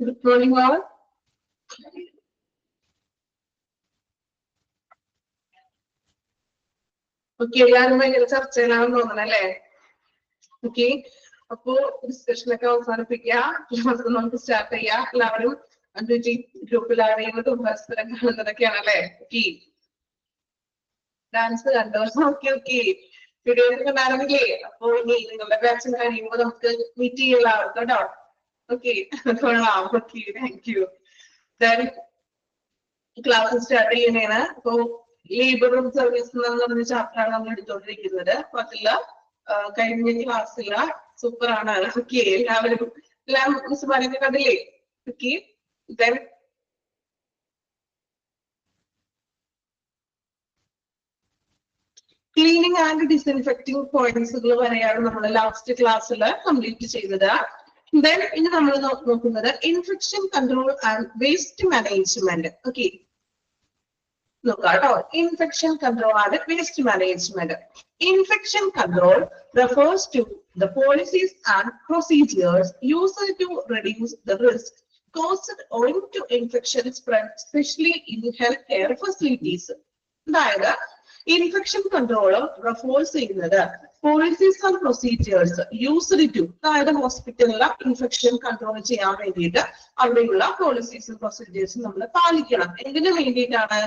Good morning, all. Okay, എല്ലാവരും ഭയങ്കര ചർച്ചയിലാണെന്ന് തോന്നണല്ലേ? Okay, അപ്പോ ഡിസ്കഷനൊക്കെ അവസാനിപ്പിക്കുക, ക്ലാസ് നമുക്ക് സ്റ്റാർട്ട് ചെയ്യാം. എല്ലാവരും ഗ്രൂപ്പിൽ അറിയുന്നതും പരസ്പരം കാണുന്നതൊക്കെയാണല്ലേ? ഓക്കെ, ഡാൻസ് കണ്ടോ? ഓക്കെ ഓക്കെ, വീഡിയോസ് കണ്ടായിരുന്നില്ലേ? അപ്പോ ഇനി നിങ്ങളുടെ ബാച്ച് കഴിയുമ്പോൾ നമുക്ക് മീറ്റ് ചെയ്യാം കേട്ടോ. ഓക്കെ, കൊള്ളാം. Okay, thank you. Class start ചെയ്യണേണ്. അപ്പോ ലേബർ റൂം സർവീസ് എന്ന് പറഞ്ഞ ചാപ്റ്ററാണ് നമ്മൾ എടുത്തോണ്ടിരിക്കുന്നത്. അപ്പൊ അതില് കഴിഞ്ഞ ക്ലാസ്സില് സൂപ്പർ ആണ്. ഓക്കെ, എല്ലാവരും എല്ലാം മിസ് പറയുന്നത് കണ്ടില്ലേ? ഓക്കെ, ദെൻ ക്ലീനിങ് ആൻഡ് ഡിസ്ഇൻഫെക്റ്റിംഗ് പോയിന്റ്സുകൾ വരെയാണ് നമ്മൾ ലാസ്റ്റ് ക്ലാസ്സിൽ കംപ്ലീറ്റ് ചെയ്തത്. ദെൻ ഇനി നമ്മൾ നോക്കുന്നത് infection control and waste management. Okay, infection control and waste management. Infection control refers to the policies and procedures used to reduce the risk caused owing to infection spread, especially in healthcare facilities. അതായത് infection control refers ചെയ്യുന്നത് policies and procedures used to, അതായത് ഹോസ്പിറ്റലിലെ infection control ചെയ്യാൻ വേണ്ടിയിട്ട് അവിടെയുള്ള പോളിസീസും പ്രൊസീജിയേഴ്സും നമ്മൾ പാലിക്കണം. എന്തിനു വേണ്ടിയിട്ടാണ്?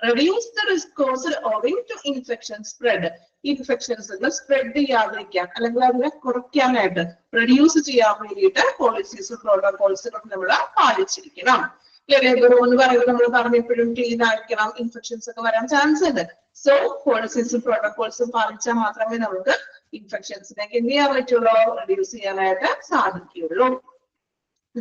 reduce the risk caused owing to infection spread. Infections spread ചെയ്യാതിരിക്കാൻ അല്ലെങ്കിൽ അതിനെ കുറയ്ക്കാനായിട്ട് റെഡ്യൂസ് ചെയ്യാൻ വേണ്ടിയിട്ട് പോളിസീസും പ്രോട്ടോകോൾസും നമ്മൾ പാലിച്ചിരിക്കണം. ലേബർ എന്ന് പറയുമ്പോൾ നമ്മൾ പറഞ്ഞപ്പോഴും ക്ലീൻ ആയിരിക്കണം, ഇൻഫെക്ഷൻസ് ഒക്കെ വരാൻ ചാൻസ് ഉണ്ട്. സോ പോളിസീസും പ്രോട്ടോകോൾസും പാലിച്ചാൽ മാത്രമേ നമുക്ക് ഇൻഫെക്ഷൻസിനൊക്കെ എന്ത് ചെയ്യാൻ പറ്റുള്ളൂ, റെഡ്യൂസ് ചെയ്യാനായിട്ട് സാധിക്കുകയുള്ളൂ.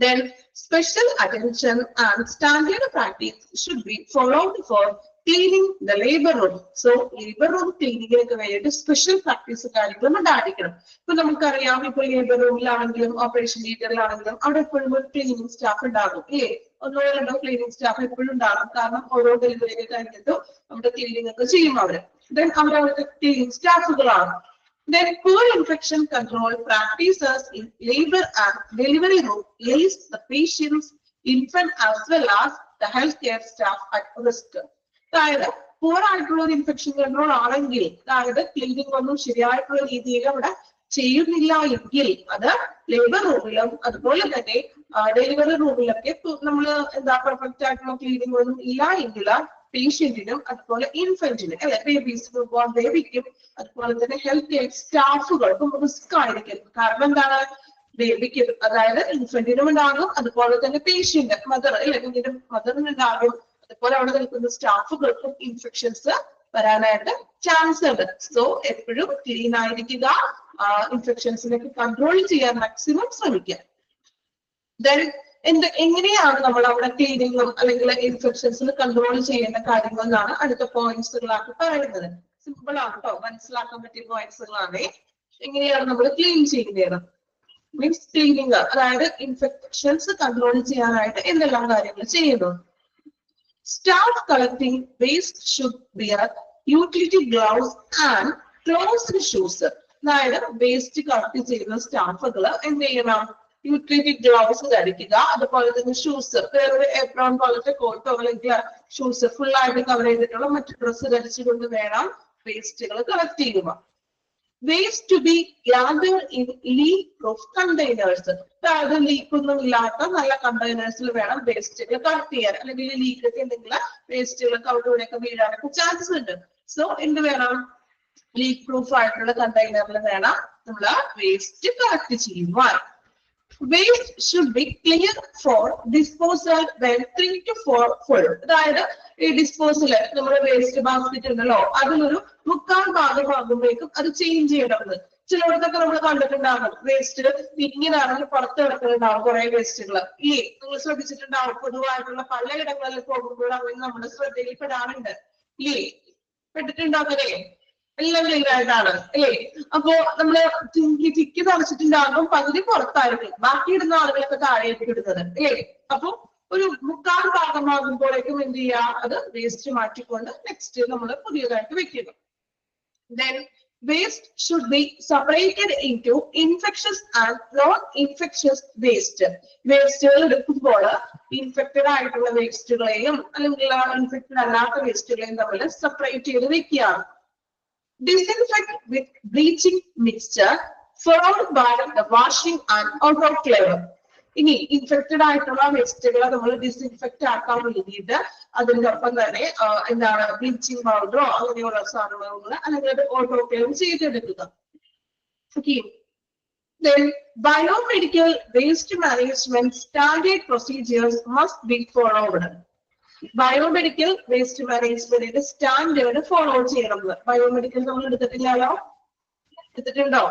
Then special attention and standard practice should be followed for cleaning the labor room. So labor room cleaning ഒക്കെ വേണ്ടിയിട്ട് സ്പെഷ്യൽ പ്രാക്ടീസ് കാര്യങ്ങളും ഉണ്ടായിരിക്കണം. ഇപ്പൊ നമുക്കറിയാം, ഇപ്പൊ ലേബർ റൂമിലാണെങ്കിലും ഓപ്പറേഷൻ തിയേറ്ററിലാണെങ്കിലും അവിടെ എപ്പോഴും ഒരു ക്ലീനിങ് സ്റ്റാഫ് ഉണ്ടാകും. അല്ലേ? ഒന്നോ രണ്ടോ ക്ലീനിങ് സ്റ്റാഫ് എപ്പോഴും ഉണ്ടാകും. കാരണം ഓരോ ഡെലിവറി ഒക്കെ കഴിഞ്ഞിട്ടും അവിടെ ക്ലീനിങ് ഒക്കെ ചെയ്യും അവര്. ദെൻ അവരവിടുത്തെ ക്ലീനിങ് സ്റ്റാഫുകളാണ്. Then poor infection control practices in labor and delivery room lays the patients, infant as well as the healthcare staff at risk. അതായത് poor ആയിട്ടുള്ള ഒരു ഇൻഫെക്ഷൻ കൺട്രോൾ ആണെങ്കിൽ, അതായത് ക്ലീനിങ് ഒന്നും ശരിയായിട്ടുള്ള രീതിയിൽ അവിടെ ചെയ്യുന്നില്ല എങ്കിൽ അത് ലേബർ റൂമിലും അതുപോലെ തന്നെ ഡെലിവറി റൂമിലൊക്കെ നമ്മൾ പെർഫെക്റ്റ് ആയിട്ടുള്ള ക്ലീനിങ് ഒന്നും ഇല്ല എങ്കിൽ പേഷ്യന്റിനും അതുപോലെ ഇൻഫന്റിനും അല്ലെ ബേബിക്കും അതുപോലെ തന്നെ ഹെൽത്ത് കെയർ സ്റ്റാഫുകൾക്കും റിസ്ക് ആയിരിക്കും. കാരണം എന്താണ്? ബേബിക്ക്, അതായത് ഇൻഫന്റിനും ഉണ്ടാകും, അതുപോലെ തന്നെ പേഷ്യന്റ് മദർ അല്ലെ കുഞ്ഞിന്റെ മദറിനുണ്ടാകും, അതുപോലെ അവിടെ നിൽക്കുന്ന സ്റ്റാഫുകൾക്കും ഇൻഫെക്ഷൻസ് വരാനായിട്ട് ചാൻസ് ഉണ്ട്. സോ എപ്പോഴും ക്ലീൻ ആയിരിക്കുക, ഇൻഫെക്ഷൻസിനൊക്കെ കൺട്രോൾ ചെയ്യാൻ മാക്സിമം ശ്രമിക്കുക. ദെൻ എങ്ങനെയാണ് നമ്മൾ അവിടെ ക്ലീനിങ്ങും അല്ലെങ്കിൽ ഇൻഫെക്ഷൻസിന് കൺട്രോൾ ചെയ്യേണ്ട കാര്യങ്ങൾ എന്നാണ് അടുത്ത പോയിന്റ്സുകളാക്കി പറയുന്നത്. സിമ്പിൾ ആണ് കേട്ടോ, മനസ്സിലാക്കാൻ പറ്റിയ പോയിന്റ്സുകളാണ്. എങ്ങനെയാണ് നമ്മൾ ക്ലീൻ ചെയ്യുന്നത്? മീൻസ് ക്ലീനിങ്, അതായത് ഇൻഫെക്ഷൻസ് കൺട്രോൾ ചെയ്യാനായിട്ട് എന്തെല്ലാം കാര്യങ്ങൾ ചെയ്യുന്നു? Staff collecting waste should bear utility gloves and closed shoes. അതായത് വേസ്റ്റ് കളക്ട് ചെയ്യുന്ന സ്റ്റാഫുകൾ എന്ത് ചെയ്യണം? യൂട്ടിലിറ്റി ഗ്ലൗസ് ധരിക്കുക, അതുപോലെ തന്നെ ഷൂസ്, വേറൊരു എപ്രോൺ പോലത്തെ കോട്ടോ അല്ലെങ്കിൽ ഷൂസ് ഫുൾ ആയിട്ട് കവർ ചെയ്തിട്ടുള്ള മറ്റു ഡ്രസ്സ് ധരിച്ചുകൊണ്ട് വേണം വേസ്റ്റുകൾ കളക്ട് ചെയ്യുക. Waste to be gathered in leak proof containers. അതായത് ലീക്കൊന്നും ഇല്ലാത്ത നല്ല കണ്ടെയ്നേഴ്സിൽ വേണം വേസ്റ്റുകൾ കളക്ട് ചെയ്യാൻ. അല്ലെങ്കിൽ ലീക്കൊക്കെ എന്തെങ്കിലും വേസ്റ്റുകളൊക്കെ അവിടെ ഇവിടെയൊക്കെ വീഴാനൊക്കെ ചാൻസ് ഉണ്ട്. സോ എന്ത് വേണം? ലീക്ക് പ്രൂഫ് ആയിട്ടുള്ള കണ്ടെയ്നറിൽ വേണം നമ്മൾ വേസ്റ്റ് കളക്ട് ചെയ്യുവാൻ. Waste should be clear for disposal when 3 to 4 full. അതായത് ഈ ഡിസ്പോസൽ നമ്മുടെ വേസ്റ്റ് ബാസ്കറ്റ് ഉണ്ടല്ലോ, അതിലൊരു 3/4 ഭാഗമാകുമ്പോഴേക്കും അത് ചേഞ്ച് ചെയ്യണമെന്ന്. ചിലയിടത്തൊക്കെ നമ്മൾ കണ്ടിട്ടുണ്ടാകും വേസ്റ്റ് ഇങ്ങനെയാണെങ്കിൽ പുറത്ത് കിടക്കുന്നുണ്ടാവും കുറെ വേസ്റ്റുകൾ. ഈ നിങ്ങൾ ശ്രദ്ധിച്ചിട്ടുണ്ടാവും, പൊതുവായിട്ടുള്ള പലയിടങ്ങളിൽ പോകുമ്പോൾ അങ്ങനെ നമ്മുടെ ശ്രദ്ധയിൽപ്പെടാറുണ്ട്. ഈ പെട്ടിട്ടുണ്ടാകുന്നേ എല്ലാം ക്ലിയർ ആയിട്ടാണ് അല്ലേ? അപ്പോ നമ്മള് ചിക്കി നിറച്ചിട്ടുണ്ടാകും, പകുതി പുറത്തായിരിക്കും, ബാക്കി ഇടുന്ന ആളുകളൊക്കെ താഴേക്ക് ഇടുന്നത് അല്ലേ? അപ്പൊ ഒരു 3/4 ഭാഗമാകുമ്പോഴേക്കും എന്ത് ചെയ്യുക? അത് വേസ്റ്റ് മാറ്റിക്കൊണ്ട് നെക്സ്റ്റ് നമ്മൾ പുതിയതായിട്ട് വെക്കുക. Then waste should be separated into infectious and non-infectious waste. വേസ്റ്റുകൾ എടുക്കുമ്പോൾ ഇൻഫെക്റ്റഡ് ആയിട്ടുള്ള വേസ്റ്റുകളെയും അല്ലെങ്കിൽ ഇൻഫെക്റ്റഡ് അല്ലാത്ത വേസ്റ്റുകളെയും തമ്മിൽ സെപ്പറേറ്റ് ചെയ്ത് വെക്കുകയാണ്. Disinfect with bleaching mixture followed by the washing and autoclave. ഇനി ഇൻഫെക്റ്റഡ് ആയിട്ടുള്ള വേസ്റ്റുകൾ നമ്മൾ ഡിസ്ഇൻഫെക്റ്റ് ആക്കാൻ വേണ്ടിയിട്ട് അതിന്റെ ഒപ്പം തന്നെ എന്താണ് ബ്ലീച്ചിങ് പൗഡറോ അങ്ങനെയുള്ള സാധനങ്ങൾ അല്ലെങ്കിൽ ഓട്ടോക്ലേവ് ചെയ്തെടുക്കുക. Okay. Then biomedical waste management standard procedures must be followed. Biomedical waste മാനേജ്മെന്റിന്റെ സ്റ്റാൻഡേർഡ് ഫോളോ ചെയ്യണം. ബയോമെഡിക്കൽ നമ്മൾ എടുത്തിട്ടില്ലല്ലോ, എടുത്തിട്ടുണ്ടോ?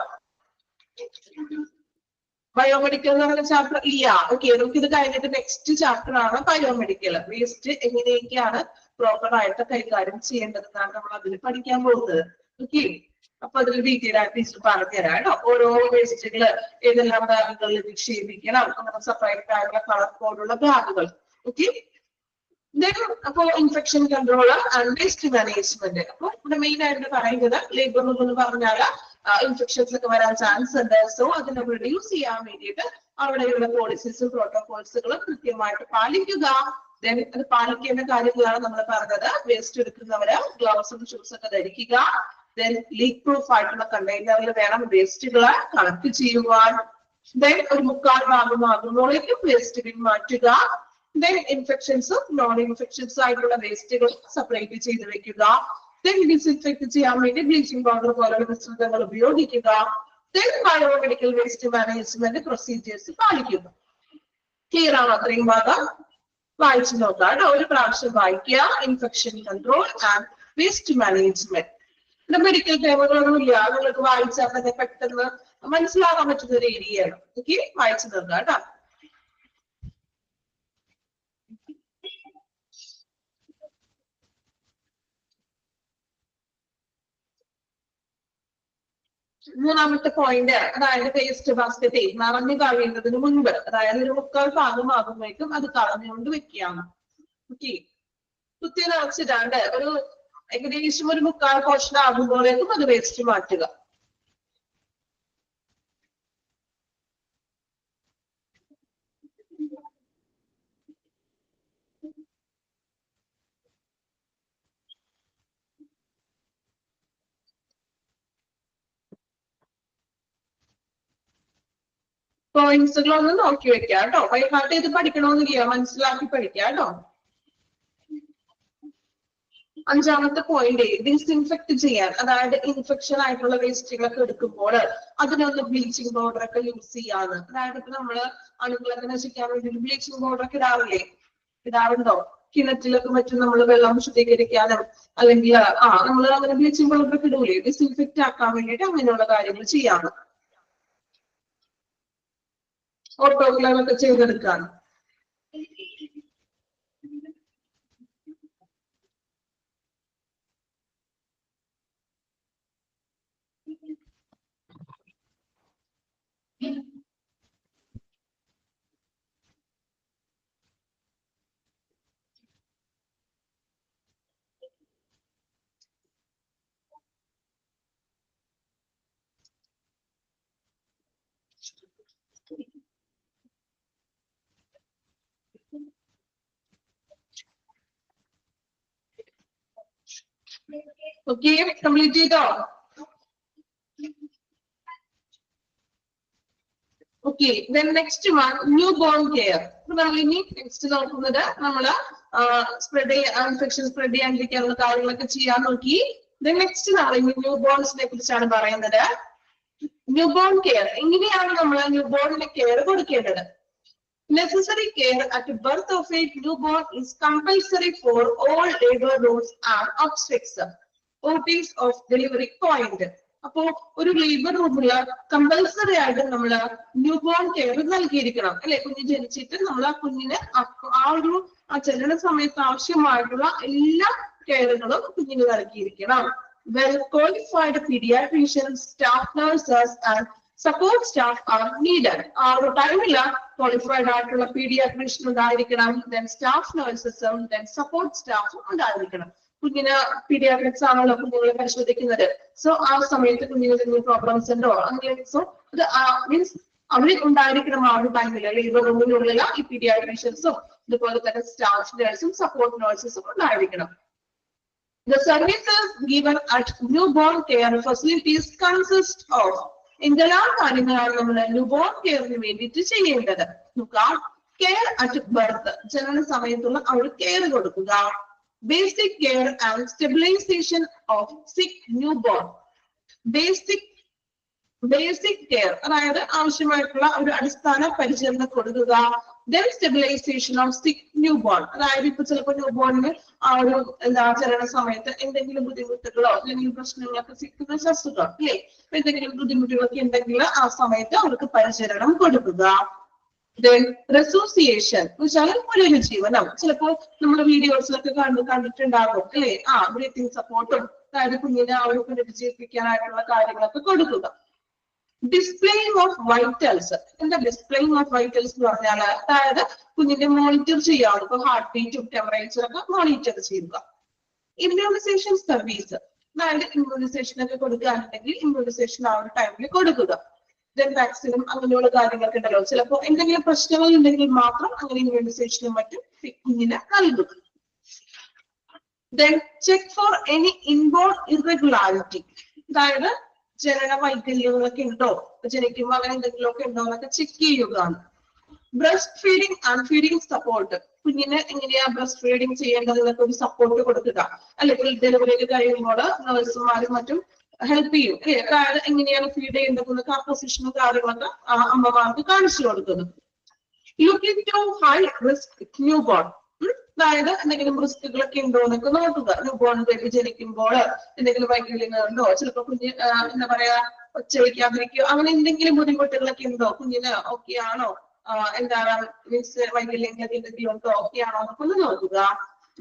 ബയോമെഡിക്കൽ എന്ന് പറയുന്ന ചാപ്റ്റർ ഇല്ല. ഓക്കെ, നമുക്ക് ഇത് കഴിഞ്ഞിട്ട് നെക്സ്റ്റ് ചാപ്റ്റർ ആണ് ബയോമെഡിക്കൽ. വേസ്റ്റ് എങ്ങനെയൊക്കെയാണ് പ്രോപ്പർ ആയിട്ട് കൈകാര്യം ചെയ്യേണ്ടതെന്നാണ് നമ്മൾ അതിൽ പഠിക്കാൻ പോകുന്നത്. ഓക്കെ, അപ്പൊ അതിൽ ഡീറ്റെയിൽ ആയിട്ട് ടീച്ചർ പറഞ്ഞുതരാം കേട്ടോ. ഓരോ വേസ്റ്റുകള് ഏതെല്ലാം ബാഗുകളിൽ നിക്ഷേപിക്കണം, അങ്ങനെ സെപ്പറേറ്റ് ആയിട്ടുള്ള കളർ കോഡുള്ള ബാഗുകൾ. ഓക്കെ, അപ്പോ infection control and waste management. അപ്പൊ ഇവിടെ മെയിൻ ആയിട്ട് പറയുന്നത് ലേബർ റൂം എന്ന് പറഞ്ഞാൽ ഇൻഫെക്ഷൻസ് ഒക്കെ വരാൻ ചാൻസ് ഉണ്ട്. സോ അതിനെ റിഡ്യൂസ് ചെയ്യാൻ വേണ്ടിയിട്ട് അവിടെയുള്ള പോളിസീസും പ്രോട്ടോകോൾസുകളും കൃത്യമായിട്ട് പാലിക്കുക. ദെൻ അത് പാലിക്കേണ്ട കാര്യങ്ങളാണ് നമ്മൾ പറഞ്ഞത്. വേസ്റ്റ് എടുക്കുന്നവര് ഗ്ലൗസും ഷൂസ് ഒക്കെ ധരിക്കുക. ദെൻ ലീക്ക് പ്രൂഫ് ആയിട്ടുള്ള കണ്ടെയ്നറിൽ വേണം വേസ്റ്റുകള് കളക്ട് ചെയ്യുവാൻ. ദെൻ ഒരു 3/4 ഭാഗമാകുമ്പോഴേക്കും വേസ്റ്റ് മാറ്റുക. Then infections, non-infections ആയിട്ടുള്ള വേസ്റ്റുകൾ സെപ്പറേറ്റ് ചെയ്ത് വെക്കുക. Then ഡിസ്ഇൻഫെക്ട് ചെയ്യാൻ വേണ്ടി ബ്ലീച്ചിങ് പൗഡർ പോലുള്ള മിശ്രിതങ്ങൾ ഉപയോഗിക്കുക. Then biomedical waste management procedures പാലിക്കുക. ക്ലിയർ ആണോ? അത്രയും ഭാഗം വായിച്ചു നോക്കാം. ഒരു പ്രാവശ്യം വായിക്കുക. Infection control and waste management. ഇവിടെ മെഡിക്കൽ ടേമുകളൊന്നും ഇല്ല, നിങ്ങൾക്ക് വായിച്ചാൽ തന്നെ പെട്ടെന്ന് മനസ്സിലാക്കാൻ പറ്റുന്ന ഒരു ഏരിയയാണ്. ഓക്കെ, വായിച്ചു നോക്കാം കേട്ടോ. മൂന്നാമത്തെ പോയിന്റ്, അതായത് വേസ്റ്റ് ബാസ്കറ്റ് നിറഞ്ഞു കഴിയുന്നതിന് മുൻപ്, അതായത് ഒരു 3/4 ഭാഗമാകുമ്പോഴേക്കും അത് കളഞ്ഞുകൊണ്ട് വെക്കുകയാണ്. ഓക്കെ, കുത്തി നിറച്ചിടാണ്ട് ഒരു ഏകദേശം ഒരു 3/4 പോർഷൻ ആകുമ്പോഴേക്കും അത് വേസ്റ്റ് മാറ്റുക. പോയിന്റ്സുകളൊന്ന് നോക്കി വെക്കാം കേട്ടോ. ബൈഹാർട്ട് ചെയ്ത് പഠിക്കണമെന്നില്ല, മനസ്സിലാക്കി പഠിക്കാം കേട്ടോ. അഞ്ചാമത്തെ പോയിന്റ്, ഡിസ്ഇൻഫെക്ട് ചെയ്യാൻ, അതായത് ഇൻഫെക്ഷൻ ആയിട്ടുള്ള വേസ്റ്റുകളൊക്കെ എടുക്കുമ്പോൾ അതിനൊന്ന് ബ്ലീച്ചിങ് പൗഡർ ഒക്കെ യൂസ് ചെയ്യാന്ന്. അതായത് ഇപ്പൊ നമ്മള് അണുക്കളൊക്കെ നശിക്കാൻ വേണ്ടി ബ്ലീച്ചിങ് പൗഡർ ഒക്കെ ഇടാറുണ്ടോ? കിണറ്റിലൊക്കെ മറ്റും നമ്മൾ വെള്ളം ശുദ്ധീകരിക്കാനും അല്ലെങ്കിൽ നമ്മൾ അങ്ങനെ ബ്ലീച്ചിങ് പൗഡർ ഒക്കെ ഇടൂലേ ഡിസ്ഇൻഫെക്ട് ആക്കാൻ വേണ്ടിയിട്ട്, അങ്ങനെയുള്ള കാര്യങ്ങൾ ചെയ്യാറ്. ഓട്ടോക്ലേവ് ചെയ്തെടുക്കാൻ. ഓക്കെ, കംപ്ലീറ്റ് ചെയ്തോ? Okay, then next one, new born care. നമ്മൾ ഇനി നെക്സ്റ്റ് നോക്കുന്നത് നമ്മള് ഇൻഫെക്ഷൻ സ്പ്രെഡ് ചെയ്യാണ്ടിരിക്കാനുള്ള കാര്യങ്ങളൊക്കെ ചെയ്യാൻ നോക്കി. ദെൻ നെക്സ്റ്റ് നാളെ ന്യൂ ബോൺസിനെ കുറിച്ചാണ് പറയുന്നത്. ന്യൂ ബോൺ കെയർ, എങ്ങനെയാണ് നമ്മൾ ന്യൂ ബോണിന് കെയർ കൊടുക്കേണ്ടത്? Necessary care at birth of a newborn is compulsory for all labor rooms and obstetrics. OTs of delivery point. അപ്പോ ഒരു ലേബർ റൂമില് കമ്പൽസറി ആയിട്ട് നമ്മള് ന്യൂ ബോൺ കെയർ നൽകിയിരിക്കണം അല്ലെ. കുഞ്ഞ് ജനിച്ചിട്ട് നമ്മൾ ആ കുഞ്ഞിന് ആ ജനന സമയത്ത് ആവശ്യമായിട്ടുള്ള എല്ലാ കെയറുകളും കുഞ്ഞിന് നൽകിയിരിക്കണം. Well qualified pediatricians, staff nurses and support staff are needed. ആ ഒരു ടൈമില് ക്വാളിഫൈഡ് ആയിട്ടുള്ള പീഡിയാട്രീഷ്യൻ ഉണ്ടായിരിക്കണം, ദെൻ സ്റ്റാഫ് നഴ്സസും ദെൻ സപ്പോർട്ട് സ്റ്റാഫും ഉണ്ടായിരിക്കണം. കുഞ്ഞിന് പീഡിയാട്രിക്സ് ആണല്ലോ കുഞ്ഞുങ്ങളെ പരിശോധിക്കുന്നത്. സോ ആ സമയത്ത് കുഞ്ഞിന് എന്തെങ്കിലും പ്രോബ്ലംസ് ഉണ്ടോ അങ്ങനെ സോ അത് മീൻസ് അവിടെ ഉണ്ടായിരിക്കണം ആ ഒരു ടൈമിൽ ലേബർ റൂമിലുള്ള ഈ പീഡിയാട്രീഷ്യൻസും അതുപോലെ തന്നെ സ്റ്റാഫ് നഴ്സും സപ്പോർട്ട് നഴ്സസും ഉണ്ടായിരിക്കണം. The services given at newborn care facilities consist of എന്തെല്ലാം കാര്യങ്ങളാണ് നമ്മൾ ന്യൂബോൺ കെയറിന് വേണ്ടിയിട്ട് ചെയ്യേണ്ടത് നോക്കാം. കെയർ അറ്റ് ബർത്ത് ജനന സമയത്തുള്ള ആ ഒരു കെയർ കൊടുക്കുക. Basic care and stabilisation of sick newborn. Basic care അതായത് ആവശ്യമായിട്ടുള്ള ഒരു അടിസ്ഥാന പരിചരണം കൊടുക്കുക. Then stabilisation of sick newborn അതായത് ഇപ്പൊ ചിലപ്പോൾ ന്യൂബോണിന് ആ ഒരു ജനന സമയത്ത് എന്തെങ്കിലും ബുദ്ധിമുട്ടുകളോ അല്ലെങ്കിൽ പ്രശ്നങ്ങളൊക്കെ സിക്കുന്ന അസുഖം അല്ലേ എന്തെങ്കിലും ബുദ്ധിമുട്ടുകളൊക്കെ ഉണ്ടെങ്കിൽ ആ സമയത്ത് അവർക്ക് പരിചരണം കൊടുക്കുക. ദെൻ റെസോസിയേഷൻ എന്ന് വെച്ചാൽ പുനരുജ്ജീവനം. ചിലപ്പോൾ നമ്മൾ വീഡിയോസിലൊക്കെ കണ്ടിട്ടുണ്ടാകും അല്ലെ ബ്രീത്തിങ് സപ്പോർട്ടും അതായത് കുഞ്ഞിനെ ആ ഒരു പുനരുജ്ജീവിപ്പിക്കാനായിട്ടുള്ള കാര്യങ്ങളൊക്കെ കൊടുക്കുക. Displaying of vitals. എന്താ ഡിസ്പ്ലേയിങ് ഓഫ് വൈറ്റൽസ് എന്ന് പറഞ്ഞാൽ അതായത് കുഞ്ഞിന്റെ മോണിറ്റർ ചെയ്യാവുന്ന ഇപ്പൊ ഹാർട്ട് ബീറ്റും ടെമ്പറേച്ചർ ഒക്കെ മോണിറ്റർ ചെയ്യുക. ഇമ്മ്യൂണൈസേഷൻ സർവീസ് അതായത് ഇമ്മ്യൂണൈസേഷൻ ഒക്കെ കൊടുക്കുകയാണെന്നുണ്ടെങ്കിൽ ഇമ്മ്യൂണൈസേഷൻ ആ ഒരു ടൈമിൽ കൊടുക്കുക. ദെൻ വാക്സിനും അങ്ങനെയുള്ള കാര്യങ്ങളൊക്കെ ഉണ്ടല്ലോ ചിലപ്പോൾ എന്തെങ്കിലും പ്രശ്നങ്ങൾ ഉണ്ടെങ്കിൽ മാത്രം അങ്ങനെ ഇമ്മ്യൂണൈസേഷനും മറ്റും കുഞ്ഞിനെ നൽകുക. Then check for any inborn irregularity അതായത് ജനന വൈകല്യങ്ങളൊക്കെ ഉണ്ടോ ജനിക്കുമ്പോൾ അങ്ങനെ എന്തെങ്കിലുമൊക്കെ ഉണ്ടോ എന്നൊക്കെ ചെക്ക് ചെയ്യുകയാണ്. Breast feeding and feeding support കുഞ്ഞിന് എങ്ങനെയാ ബ്രസ്റ്റ് ഫീഡിങ് ചെയ്യേണ്ടതെന്നൊക്കെ ഒരു സപ്പോർട്ട് കൊടുക്കുക. അല്ലെങ്കിൽ ഡെലിവറി കഴിയുമ്പോൾ നഴ്സുമാരും മറ്റും ഹെൽപ്പ് ചെയ്യും അല്ലെ അതായത് എങ്ങനെയാണ് ഫീഡ് ചെയ്യേണ്ടതെന്നൊക്കെ ആ പൊസിഷനും കാര്യങ്ങളൊക്കെ അമ്മമാർക്ക് കാണിച്ചു കൊടുക്കുന്നത്. Looking to high risk newborn അതായത് എന്തെങ്കിലും റിസ്കുകളൊക്കെ ഉണ്ടോ എന്നൊക്കെ നോക്കുക. ന്യൂബോൺ ബേബി ജനിക്കുമ്പോൾ എന്തെങ്കിലും വൈകല്യങ്ങളുണ്ടോ ചിലപ്പോൾ കുഞ്ഞ് എന്താ പറയാ ഒച്ച വയ്ക്കാതിരിക്കോ അങ്ങനെ എന്തെങ്കിലും ബുദ്ധിമുട്ടുകളൊക്കെ ഉണ്ടോ കുഞ്ഞിന് ഓക്കെ ആണോ എന്താണ് മീൻസ് വൈകല്യങ്ങളൊക്കെ എന്തെങ്കിലും ഉണ്ടോ ഓക്കെ ആണോ എന്നൊക്കെ ഒന്ന് നോക്കുക.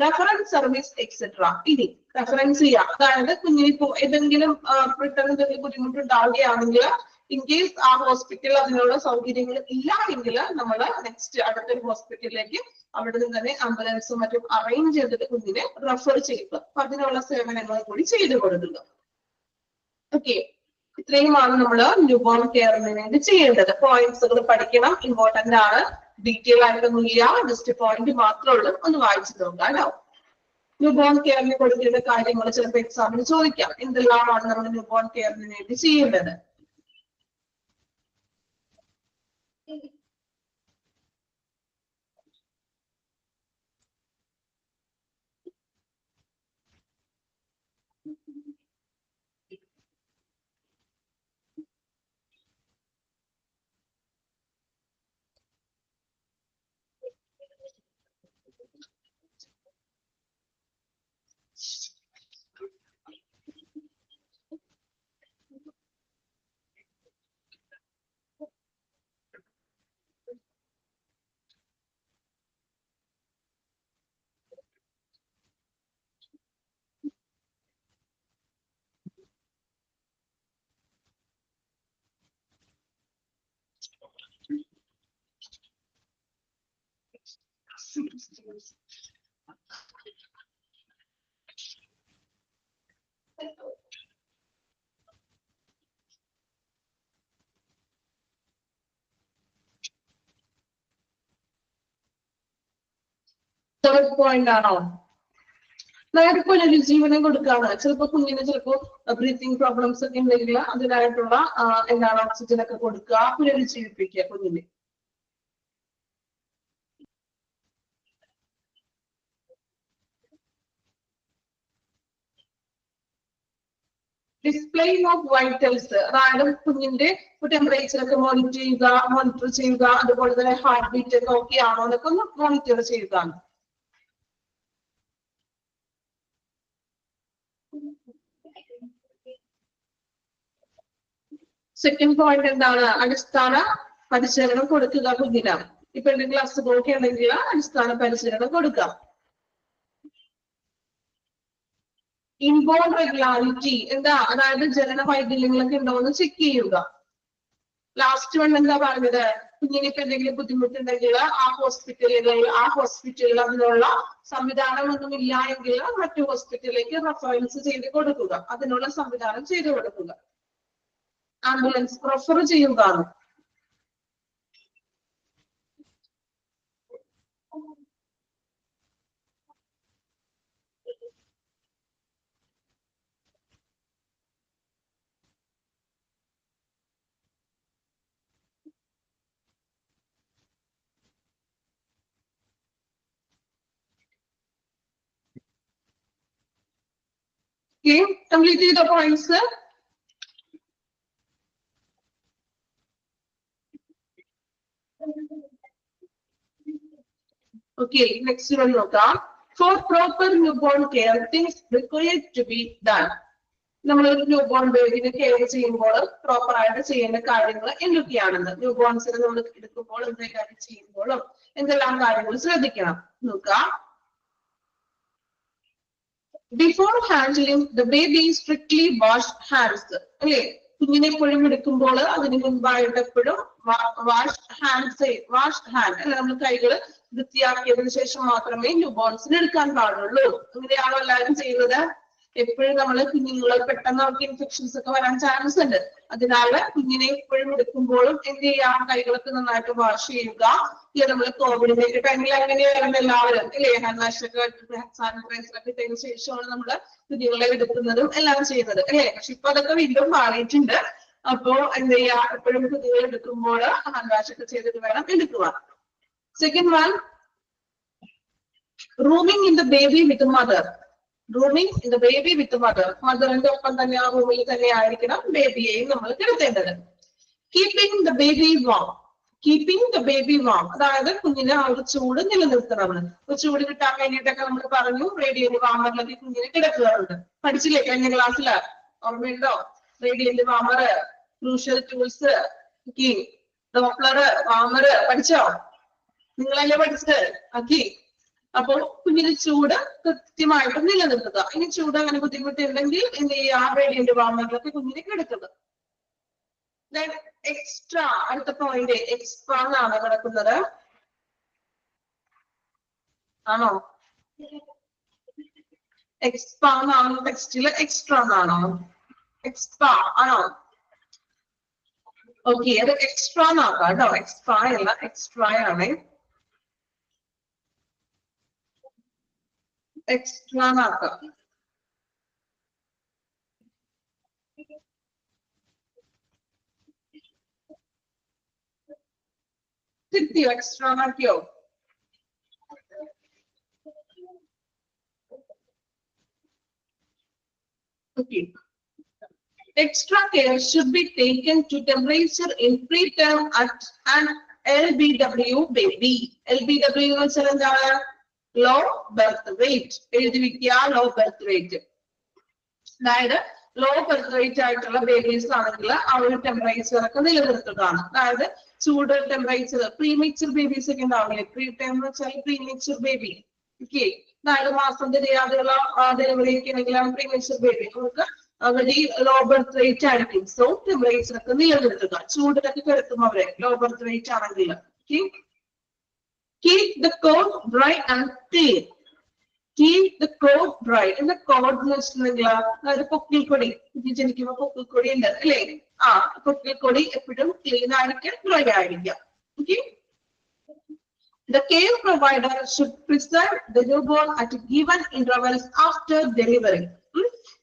Reference service etcetera. ഇനി റെഫറൻസ് ചെയ്യാം അതായത് കുഞ്ഞിന് ഇപ്പോ ഏതെങ്കിലും പെട്ടെന്ന് എന്തെങ്കിലും ബുദ്ധിമുട്ടുണ്ടാവുകയാണെങ്കിൽ ഇൻ കേസ് ആ ഹോസ്പിറ്റലിൽ അതിനുള്ള സൗകര്യങ്ങൾ ഇല്ല എങ്കിൽ നമ്മൾ നെക്സ്റ്റ് അടുത്തൊരു ഹോസ്പിറ്റലിലേക്ക് അവിടെ നിന്ന് തന്നെ ആംബുലൻസും മറ്റും അറേഞ്ച് ചെയ്തിട്ട് കുഞ്ഞിനെ റെഫർ ചെയ്യുക. അപ്പൊ അതിനുള്ള സേവനങ്ങൾ കൂടി ചെയ്തു കൊടുക്കുക. ഓക്കെ ഇത്രയുമാണ് നമ്മൾ ന്യൂബോൺ കെയറിന് വേണ്ടി ചെയ്യേണ്ടത്. പോയിന്റ്സുകൾ പഠിക്കണം ഇമ്പോർട്ടന്റ് ആണ്. ഡീറ്റെയിൽ ആയിട്ടൊന്നുമില്ല ജസ്റ്റ് പോയിന്റ് മാത്രമേ ഉള്ളൂ ഒന്ന് വായിച്ചു നോക്കാം കേട്ടോ. ന്യൂബോൺ കെയറിന് കൊടുക്കേണ്ട കാര്യങ്ങൾ ചിലപ്പോൾ എക്സാമിന് ചോദിക്കാം. എന്തെല്ലാമാണ് നമ്മൾ ന്യൂബോൺ കെയറിന് വേണ്ടി ചെയ്യേണ്ടത്. തേർഡ് പോയിന്റ് ആണോ അതായത് പുനരുജ്ജീവനം കൊടുക്കുകയാണ്. ചിലപ്പോൾ കുഞ്ഞിന് ചിലപ്പോൾ ബ്രീത്തിങ് പ്രോബ്ലംസ് ഒക്കെ ഉണ്ടെങ്കിൽ അതിനായിട്ടുള്ള എന്താണ് ഓക്സിജൻ ഒക്കെ കൊടുക്കുക പുനരുജ്ജീവിപ്പിക്കുക കുഞ്ഞിനെ. ഡിസ്പ്ലേയിങ് ഓഫ് വൈറ്റൽസ് അതായത് കുഞ്ഞിന്റെ ടെമ്പറേച്ചർ ഒക്കെ മോണിറ്റർ ചെയ്യുക അതുപോലെ തന്നെ ഹാർട്ട് ബീറ്റ് ഒക്കെ ഓക്കെ ആണോ എന്നൊക്കെ ഒന്ന് മോണിറ്റർ ചെയ്യുക. സെക്കൻഡ് പോയിന്റ് എന്താണ് അടിസ്ഥാന പരിചരണം കൊടുക്കുക കുഞ്ഞിന്. ഇപ്പൊ എന്തെങ്കിലും അസുഖമൊക്കെ ഉണ്ടെങ്കിൽ അടിസ്ഥാന പരിചരണം കൊടുക്കുക. ഇൻബോൺ റെഗുലാരിറ്റി എന്താ അതായത് ജനന വൈകല്യങ്ങളൊക്കെ ഉണ്ടോ എന്ന് ചെക്ക് ചെയ്യുക. ലാസ്റ്റ് വൺ എന്താ പറഞ്ഞത് കുഞ്ഞിനിപ്പോ എന്തെങ്കിലും ബുദ്ധിമുട്ടുണ്ടെങ്കിൽ ആ ഹോസ്പിറ്റലിൽ അതിനുള്ള സംവിധാനമൊന്നും ഇല്ല എങ്കിൽ മറ്റു ഹോസ്പിറ്റലിലേക്ക് റെഫറൻസ് ചെയ്ത് കൊടുക്കുക, അതിനുള്ള സംവിധാനം ചെയ്തു കൊടുക്കുക, ആംബുലൻസ് റെഫർ ചെയ്യുക. Okay, complete the points. Okay, next one നോക്കാം. For proper newborn care, things required to be done. നമ്മൾ ഒരു ന്യൂബോൺ ബേബിനെ കെയർ ചെയ്യുമ്പോൾ പ്രോപ്പർ ആയിട്ട് ചെയ്യേണ്ട കാര്യങ്ങൾ എന്തൊക്കെയാണെന്ന്, ന്യൂബോൺസിനെ നമ്മൾ എടുക്കുമ്പോൾ എന്തെങ്കിലും കാര്യം ചെയ്യുമ്പോഴും എന്തെല്ലാം കാര്യങ്ങൾ ശ്രദ്ധിക്കണം നോക്കാം. Before handling the baby, strictly wash hands. അല്ലേ, കുഞ്ഞിനെ എപ്പോഴും എടുക്കുമ്പോൾ അതിന് മുൻപായിട്ട് എപ്പോഴും വാഷ് ഹാൻഡ് അല്ലെ, നമ്മൾ കൈകൾ വൃത്തിയാക്കിയതിനു ശേഷം മാത്രമേ ന്യൂബോൺസിന് എടുക്കാൻ പാടുള്ളൂ. അങ്ങനെയാണോ എല്ലാവരും ചെയ്യുന്നത്? എപ്പോഴും നമ്മൾ കുഞ്ഞുങ്ങളെ പെട്ടെന്ന് അവർക്ക് ഇൻഫെക്ഷൻസ് ഒക്കെ വരാൻ ചാൻസ് ഉണ്ട്. അതിനാൽ കുഞ്ഞിനെ എപ്പോഴും എടുക്കുമ്പോഴും എന്ത് ചെയ്യാം, കൈകളൊക്കെ നന്നായിട്ട് വാഷ് ചെയ്യുക. ഇല്ല, നമ്മൾ കോവിഡിന്റെ ഒക്കെ ടൈമിൽ അങ്ങനെയായിരുന്നു എല്ലാവരും അല്ലേ, ഹാൻഡ് വാഷൊക്കെ സാനിറ്റൈസറൊക്കെ ഇട്ടതിന് ശേഷമാണ് നമ്മള് കുഞ്ഞുങ്ങളെ എടുക്കുന്നതും എല്ലാം ചെയ്യുന്നത് അല്ലേ. പക്ഷെ ഇപ്പൊ അതൊക്കെ വീണ്ടും മാറിയിട്ടുണ്ട്. അപ്പോ എന്ത് ചെയ്യാ, എപ്പോഴും കുഞ്ഞുങ്ങളെ എടുക്കുമ്പോൾ ഹാൻഡ് വാഷ് ഒക്കെ ചെയ്തിട്ട് വേണം എടുക്കുക. Second one, rooming in the baby with mother. Rooming in the baby with the mother. മദറിന്റെ ഒപ്പം തന്നെ ആ റൂമിൽ തന്നെ ആയിരിക്കണം ബേബിയെയും നമ്മൾ കിടത്തേണ്ടത്. Keeping the baby warm. Keeping the baby warm, അതായത് കുഞ്ഞിന് ആ ഒരു ചൂട് നിലനിർത്തണം. ഒരു ചൂട് കിട്ടാൻ വേണ്ടിയിട്ടൊക്കെ നമ്മൾ പറഞ്ഞു റേഡിയന്റ് വാമറിലൊക്കെ കുഞ്ഞിനെ കിടക്കാറുണ്ട്. പഠിച്ചില്ലേ കഴിഞ്ഞ ക്ലാസ്സില്? ഓർമ്മയുണ്ടോ? Radiant warmer, crucial tools, Doppler, warmer പഠിച്ചോ? നിങ്ങളല്ലേ പഠിച്ചത്? ഓക്കെ, അപ്പോ കുഞ്ഞിന് ചൂട് കൃത്യമായിട്ട് നിലനിർത്തുക. ഇനി ചൂട് അങ്ങനെ ബുദ്ധിമുട്ടുണ്ടെങ്കിൽ എന്ത് ചെയ്യുക, റേഡിയന്റ് വാമറിലൊക്കെ കുഞ്ഞിനെ കിടക്കുക. എക്സ്ട്രാ, അടുത്ത പോയിന്റ് എക്സ്ട്രാ എന്നാണ് കിടക്കുന്നത്. ആണോ? എക്സ്ട്രാ എന്നാണോ ടെക്സ്റ്റില്? എക്സ്ട്രാ എന്നാണോ? എക്സ്ട്രാ ആണോ? ഓക്കെ, അത് എക്സ്ട്രാ എന്നാക്കാം കേട്ടോ. എക്സ്ട്രാ അല്ല, എക്സ്ട്രാ ആണ്. എക്സ്ട്രാ എന്നാക്കാം. കിട്ടിയോ? Extra ആക്കിയോ? Okay. Extra care should be taken to temperature in preterm at an LBW baby. LBW എന്ന് വെച്ചാൽ എന്താണ്? Low birth weight. എഴുതി വെക്കുക, low birth weight. അതായത് ലോ ബർത്ത് റേറ്റ് ആയിട്ടുള്ള ബേബീസ് ആണെങ്കിൽ ആ ഒരു ടെമ്പറേച്ചർ ഒക്കെ നിലനിർത്തുകയാണ്. അതായത് ചൂട് ടെമ്പറേച്ചർ, പ്രീമേച്ചർ ബേബീസ് ഒക്കെ ഉണ്ടാവില്ലേ, പ്രീ ടൈം എന്ന് വെച്ചാൽ പ്രീമേച്ചർ ബേബി. ഓക്കെ, 4 മാസം തിരിയാതെയുള്ള ഡെലിവറി ഒക്കെ ആണെങ്കിലാണ് പ്രീമേച്ചർ ബേബി. നമുക്ക് വെരി ലോ ബർത്ത് റേറ്റ് ആയിരിക്കും. സോ ടെമ്പറേച്ചർ ഒക്കെ നിലനിർത്തുക. ചൂടിലൊക്കെ കിടത്തും അവരെ ലോ ബർത്ത് റേറ്റ് ആണെങ്കിൽ. Keep the coat dry and clean. Keep the coat dry. In the coat എന്ന് വെച്ചിട്ടുണ്ടെങ്കിൽ അതായത് പൊക്കിൾക്കൊടി, ജനിക്കുമ്പോൾ പൊക്കിൾക്കൊടി ഉണ്ട് അല്ലേ? ആ പൊക്കിൾക്കൊടി എപ്പോഴും ക്ലീൻ ആയിരിക്കാം, ഡ്രൈ ആയിരിക്കാം. Okay, the care provider should preserve the newborn at given intervals after delivery.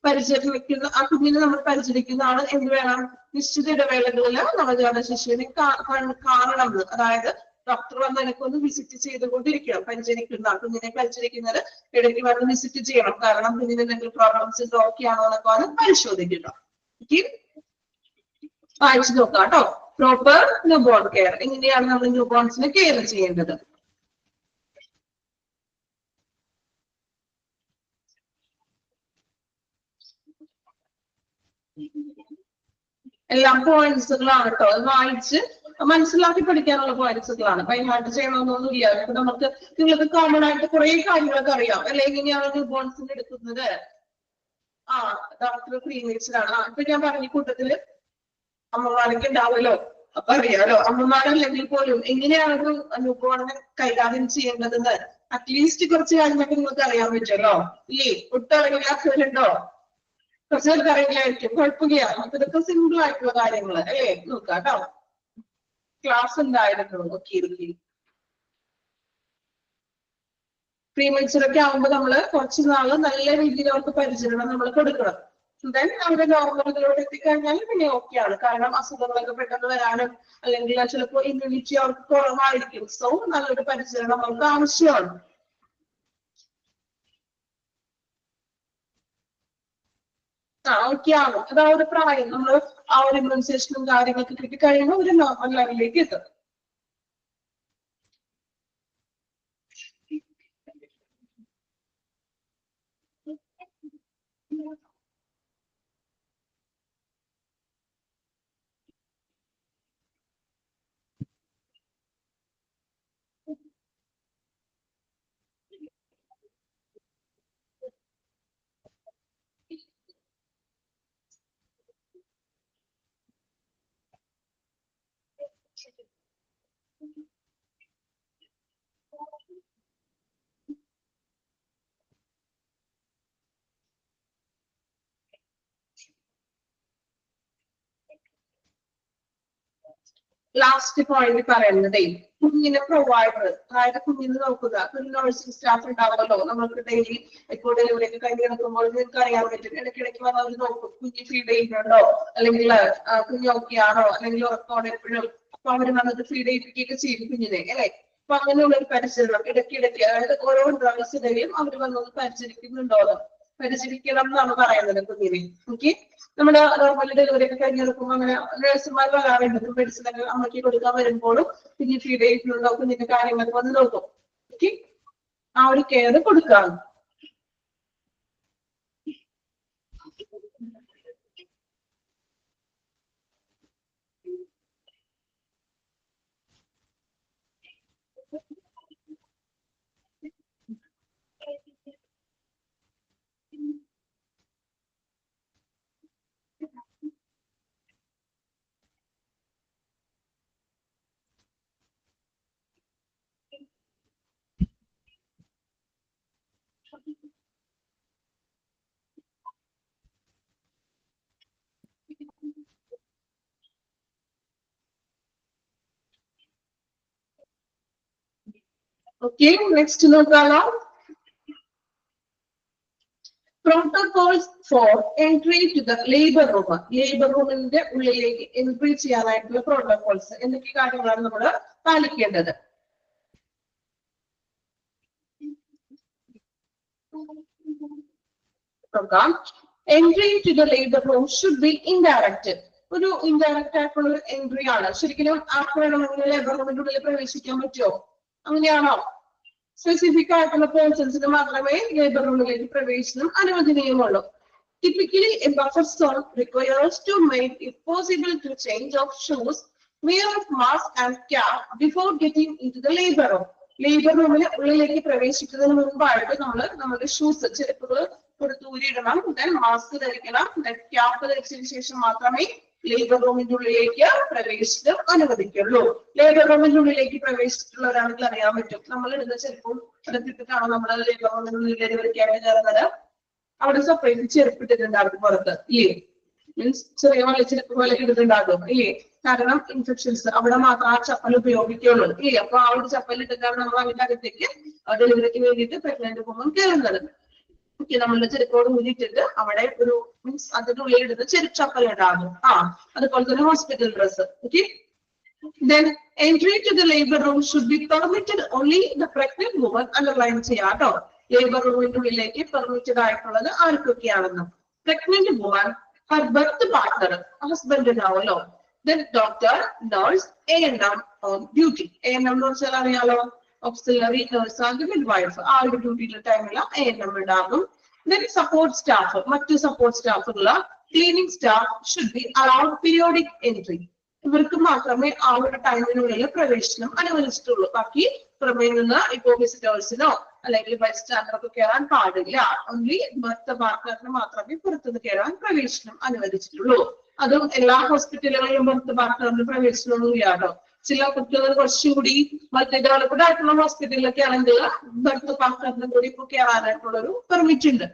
പരിചരിക്കുന്ന ആ കുഞ്ഞിനെ നമ്മൾ പരിചരിക്കുന്ന ആള് എന്ത് വേണം? നിശ്ചിത ഇടവേളകളിൽ നവജാത ശിശുവിനെ കാണണം. അതായത് ഡോക്ടർ വന്ന് എനിക്കൊന്ന് വിസിറ്റ് ചെയ്തുകൊണ്ടിരിക്കണം. പരിചരിക്കുന്ന കുഞ്ഞിനെ പരിചരിക്കുന്നത് ഇടയ്ക്ക് വന്ന് വിസിറ്റ് ചെയ്യണം. കാരണം കുഞ്ഞിന് എന്തെങ്കിലും പ്രോബ്ലംസ് ഓക്കെ ആണോ എന്നൊക്കെ വന്ന് പരിശോധിക്കുക. വായിച്ചു നോക്കാം കേട്ടോ. പ്രോപ്പർ ന്യൂബോൺ കെയർ, എങ്ങനെയാണ് നമ്മൾ ന്യൂബോൺസിനെ കെയർ ചെയ്യേണ്ടത്? എല്ലാം പോയിന്റ്സുകളാണ് കേട്ടോ. അത് വായിച്ച് മനസ്സിലാക്കി പഠിക്കാനുള്ള പോയിന്റ്സുകളാണ്. ബൈഹാർട്ട് ചെയ്യണമെന്നൊന്നുമില്ല. നമുക്ക് നിങ്ങൾക്ക് കോമൺ ആയിട്ട് കുറെ കാര്യങ്ങളൊക്കെ അറിയാം അല്ലെ, എങ്ങനെയാണ് ന്യൂബോൺസിന് എടുക്കുന്നത്. ഡോക്ടർ പ്രീമേച്ചർ ആണ്. ഇപ്പൊ ഞാൻ പറഞ്ഞ കൂട്ടത്തില് അമ്മമാരൊക്കെ ഉണ്ടാവുമല്ലോ, അപ്പൊ അറിയാലോ അമ്മമാരല്ലെങ്കിൽ പോലും എങ്ങനെയാണ് ഒരു ന്യൂബോർണിനെ കൈകാര്യം ചെയ്യേണ്ടതെന്ന് അറ്റ്ലീസ്റ്റ് കുറച്ച് കാര്യങ്ങളൊക്കെ നിങ്ങൾക്ക് അറിയാൻ പറ്റുമല്ലോ. ഇല്ലേ? ഒട്ടും അറിയില്ലാത്തവരുണ്ടോ? കുറച്ച് പേർക്ക് അറിയില്ലായിരിക്കും, കുഴപ്പമില്ല. അപ്പൊ ഇതൊക്കെ സിമ്പിൾ ആയിട്ടുള്ള കാര്യങ്ങൾ അല്ലേ? നോക്കാം കേട്ടോ. ക്ലാസ് ഉണ്ടായിരുന്നു. Okay okay. പ്രീമെച്യൂർ ആവുമ്പോൾ നമ്മള് കുറച്ച് നാള് നല്ല രീതിയിൽ അവർക്ക് പരിചരണം നമ്മൾ കൊടുക്കണം. ദെൻ അവരുടെ നോർമലിലോട്ട് എത്തിക്കഴിഞ്ഞാൽ പിന്നെ ഓക്കെയാണ്. കാരണം അസുഖങ്ങളൊക്കെ പെട്ടെന്ന് വരാനും അല്ലെങ്കിൽ ചിലപ്പോൾ ഇമ്മ്യൂണിറ്റി അവർക്ക് കുറവായിരിക്കും. സോ നല്ലൊരു പരിചരണം അവർക്ക് ആവശ്യമാണ്. ഓക്കെ ആവും. അത് ആ ഒരു പ്രായം നമ്മൾ ആ ഒരു ഇമ്മ്യൂണൈസേഷനും കാര്യങ്ങളൊക്കെ കിട്ടി കഴിയുമ്പോൾ ഒരു നോർമൽ ലെവലിലേക്ക് എത്തും. ലാസ്റ്റ് പോയിന്റ് പറയുന്നതേ കുഞ്ഞിനെ പ്രൊവൈഡർ, അതായത് കുഞ്ഞിനെ നോക്കുക. ഒരു നഴ്സിംഗ് സ്റ്റാഫ് ഉണ്ടാവുമല്ലോ നമ്മൾക്ക് ഡെയിലി ഇപ്പോൾ ഡെലിവറി ഒക്കെ കഴിഞ്ഞ് കിടക്കുമ്പോൾ നിങ്ങൾക്ക് അറിയാൻ പറ്റും. ഇടയ്ക്കിടയ്ക്ക് വന്ന് അവർ നോക്കും കുഞ്ഞ് ഫീഡ് ചെയ്യുന്നുണ്ടോ, അല്ലെങ്കിൽ കുഞ്ഞ് ഓക്കെ ആണോ, അല്ലെങ്കിൽ ഉറക്കോടെ എപ്പോഴും. അപ്പൊ അവര് വന്നത് ഫീഡ് ചെയ്യിപ്പിക്കുകയൊക്കെ ചെയ്യും കുഞ്ഞിനെ അല്ലെ. അപ്പൊ അങ്ങനെയുള്ള ഒരു പരിചരണം ഇടയ്ക്കിടയ്ക്ക്, അതായത് ഓരോ ഡ്രഗ്സിനെയും അവർ വന്നത് പരിചരിക്കുന്നുണ്ടോ, പരിചരിക്കണം എന്നാണ് പറയുന്നത് കുഞ്ഞിനെ. ഓക്കെ. നമ്മുടെ നോർമലി ഡെലിവറി ഒക്കെ കഴിഞ്ഞ് നോക്കുമ്പോൾ അങ്ങനെ നഴ്സുമാർ വരാറുണ്ട്. മെഡിസിൻ ഒക്കെ അമ്മയ്ക്ക് കൊടുക്കാൻ വരുമ്പോഴും കുഞ്ഞ് ഫീഡ് ചെയ്തിട്ടുണ്ടോ, കുഞ്ഞിന്റെ കാര്യങ്ങളൊക്കെ വന്ന് നോക്കും. ഓക്കെ. ആ ഒരു കെയർ കൊടുക്കാം. ഓക്കെ. നെക്സ്റ്റ് നോക്കാമോ? Protocols for entry to the labour room. Labour റൂമിന്റെ ഉള്ളിലേക്ക് എൻട്രി ചെയ്യാനായിട്ടുള്ള പ്രോട്ടോകോൾസ് എന്തൊക്കെ കാര്യങ്ങളാണ് നമ്മൾ പാലിക്കേണ്ടത്? നോക്കാം. Entry to the labour room should be indirect. ഒരു ഇൻഡയറക്റ്റ് ആയിട്ടുള്ള ഒരു എൻട്രി ആണ്. ശരിക്കും ആർക്ക് വേണമെങ്കിൽ ലേബർ റൂമിന്റെ ഉള്ളിൽ പ്രവേശിക്കാൻ പറ്റുമോ? അങ്ങനെയാണോ? സ്പെസിഫിക് ആയിട്ടുള്ള പേഴ്സൺസിന് മാത്രമേ ലേബർ റൂമിലേക്ക് പ്രവേശനം അനുവദനീയമുള്ളൂ. Typically, a buffer zone requires to make it possible to change of shoes, wear of mask and cap before getting into the labor room. Labour റൂമിന് ഉള്ളിലേക്ക് പ്രവേശിക്കുന്നതിന് മുൻപായിട്ട് നമ്മുടെ ഷൂസ്, ചെരുപ്പുകൾ കൊടുത്ത് ഊരിയിടണം. ദെൻ മാസ്ക് ധരിക്കണം. ദെൻ ക്യാപ്പ് ധരിച്ചതിന് ശേഷം മാത്രമേ ലേബർ റൂമിന്റെ ഉള്ളിലേക്ക് പ്രവേശനം അനുവദിക്കുള്ളൂ. ലേബർ റൂമിന്റെ ഉള്ളിലേക്ക് പ്രവേശിച്ചിട്ടുള്ളവരാണെങ്കിൽ അറിയാൻ പറ്റും. നമ്മൾ ഇടുന്ന ചെരുപ്പും അതൊക്കെ നമ്മൾ ലേബർ റൂമിന്റെ ഉള്ളിൽ കയറിയിരിക്കാൻ കയറുന്നത്. അവിടെ സെപ്പറേറ്റ് ചെരുപ്പിട്ടിട്ടുണ്ടാകും പുറത്ത്, ഇല്ലേ? മീൻസ് ചെറിയ ചെരുപ്പ് പോലെ ഇട്ടിട്ടുണ്ടാകും, ഇല്ലേ? കാരണം ഇൻഫെക്ഷൻസ് അവിടെ മാത്രം ആ ചപ്പൽ ഉപയോഗിക്കുള്ളൂ, ഇല്ലേ? അപ്പൊ ആ ഒരു ചപ്പൽ ഇട്ടിട്ടാണ് നമ്മൾ അതിന്റെ അകത്തേക്ക് ഡെലിവറിക്ക് വേണ്ടിയിട്ട് പ്രഗ്നന്റ് വുമൺ കയറുന്നത്. ഓക്കെ. നമ്മളുടെ ചെരുപ്പോട് ഊരിയിട്ടിട്ട് അവിടെ ഒരു മീൻസ് അതിന്റെ ഉള്ളിൽ ഇടുന്ന ചപ്പൽ ഉണ്ടാകും. അതുപോലെ തന്നെ hospital dress. Okay. Then entry to the labor room should be permitted only the pregnant woman. Underline ചെയ്യാട്ടോ. ലേബർ റൂമിന്റെ ഉള്ളിലേക്ക് പെർമിറ്റഡ് ആയിട്ടുള്ളത് ആർക്കൊക്കെയാണെന്ന്. Pregnant woman, her birth partner, husband ഉണ്ടാവുമല്ലോ. Then doctor, nurse, ANM on duty. ANM എന്ന് വെച്ചാൽ അറിയാലോ, auxiliary nurse and midwife. ആ ഒരു ഡ്യൂട്ടിയുടെ ടൈമിൽ ANM ഉണ്ടാകും. ദെൻ സപ്പോർട്ട് സ്റ്റാഫ്, മറ്റു സപ്പോർട്ട് സ്റ്റാഫുള്ള cleaning staff should be allowed periodic entry. ഇവർക്ക് മാത്രമേ ആ ഒരു ടൈമിനുള്ളിൽ പ്രവേശനം അനുവദിച്ചിട്ടുള്ളൂ. ബാക്കി പുറമേ നിന്ന് ഇപ്പോ വിസിറ്റേഴ്സിനോ അല്ലെങ്കിൽ ബൈസ്റ്റാൻഡർക്കോ കയറാൻ പാടില്ല. ഓൺലി ഭർത്ത പാർട്ട്ണറിന് മാത്രമേ പുറത്തുനിന്ന് കയറാൻ പ്രവേശനം അനുവദിച്ചിട്ടുള്ളൂ. അതും എല്ലാ ഹോസ്പിറ്റലുകളിലും ബർത്ത് പാർട്ട്ണറിന് പ്രവേശനമൊന്നും ഇല്ല കേട്ടോ. ചില കുട്ടികൾ കുറച്ചുകൂടി മൾട്ടി ഡെവലപ്ഡ് ആയിട്ടുള്ള ഹോസ്പിറ്റലിലൊക്കെ ആണെങ്കിൽ ബർത്ത് പാർട്ട്ണറിന് കൂടി ഇപ്പോൾ കയറാനായിട്ടുള്ള ഒരു പെർമിറ്റ് ഉണ്ട്.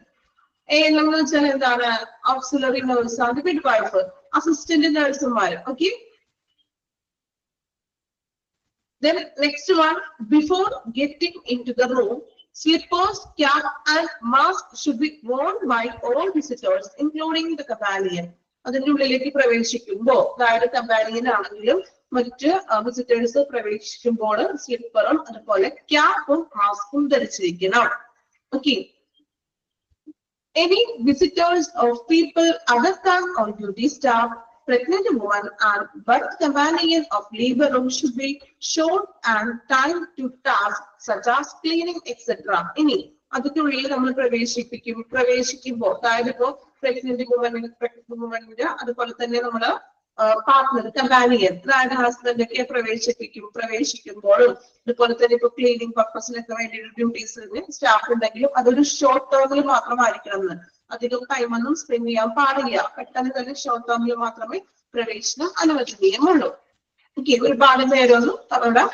നമ്മൾ വെച്ചാൽ എന്താണ് ഓക്സിലറി നഴ്സ് ആണ് മിഡ് വൈഫ്, അസിസ്റ്റന്റ് നഴ്സുമാര്. Okay. Then next one, before getting into the room, slippers, cap and mask should be worn by all visitors, including the companion. അതിന്റെ ഉള്ളിലേക്ക് പ്രവേശിക്കുമ്പോൾ, അതായത് കമ്പാനിയൻ ആണെങ്കിലും മറ്റ് വിസിറ്റേഴ്സ് പ്രവേശിക്കുമ്പോൾ സ്ലിപ്പറും അതുപോലെ ക്യാപ്പും മാസ്കും ധരിച്ചിരിക്കണം. Okay. Any visitors or people other than on duty staff, pregnant woman and birth companion of labor room should be shown and time to tasks such as cleaning, etc. ഇനി അതിനുള്ളിൽ നമ്മൾ പ്രവേശിക്കുമ്പോൾ, അതായത് ഇപ്പോൾ പ്രഗ്നന്റ് വുമന്റെ അതുപോലെ തന്നെ നമ്മള് പാർട്ട്ണർ കമ്പാനിയൻ, അതായത് ഹസ്ബൻഡ് ഒക്കെ പ്രവേശിക്കുമ്പോഴും അതുപോലെ തന്നെ ഇപ്പൊ ക്ലീനിങ് പർപ്പസിനൊക്കെ വേണ്ടി ഡ്യൂട്ടീസിന് സ്റ്റാഫ് ഉണ്ടെങ്കിലും അതൊരു ഷോർട്ട് ടേമിൽ മാത്രമായിരിക്കണം എന്ന്. അധികം ടൈമൊന്നും സ്പെൻഡ് ചെയ്യാൻ പാടില്ല. പെട്ടെന്ന് തന്നെ ഷോർട്ട് ടേമിൽ മാത്രമേ പ്രവേശനം അനുവദനീയമുള്ളൂ. ഓക്കെ. ഒരുപാട് നേരമൊന്നും അവിടെ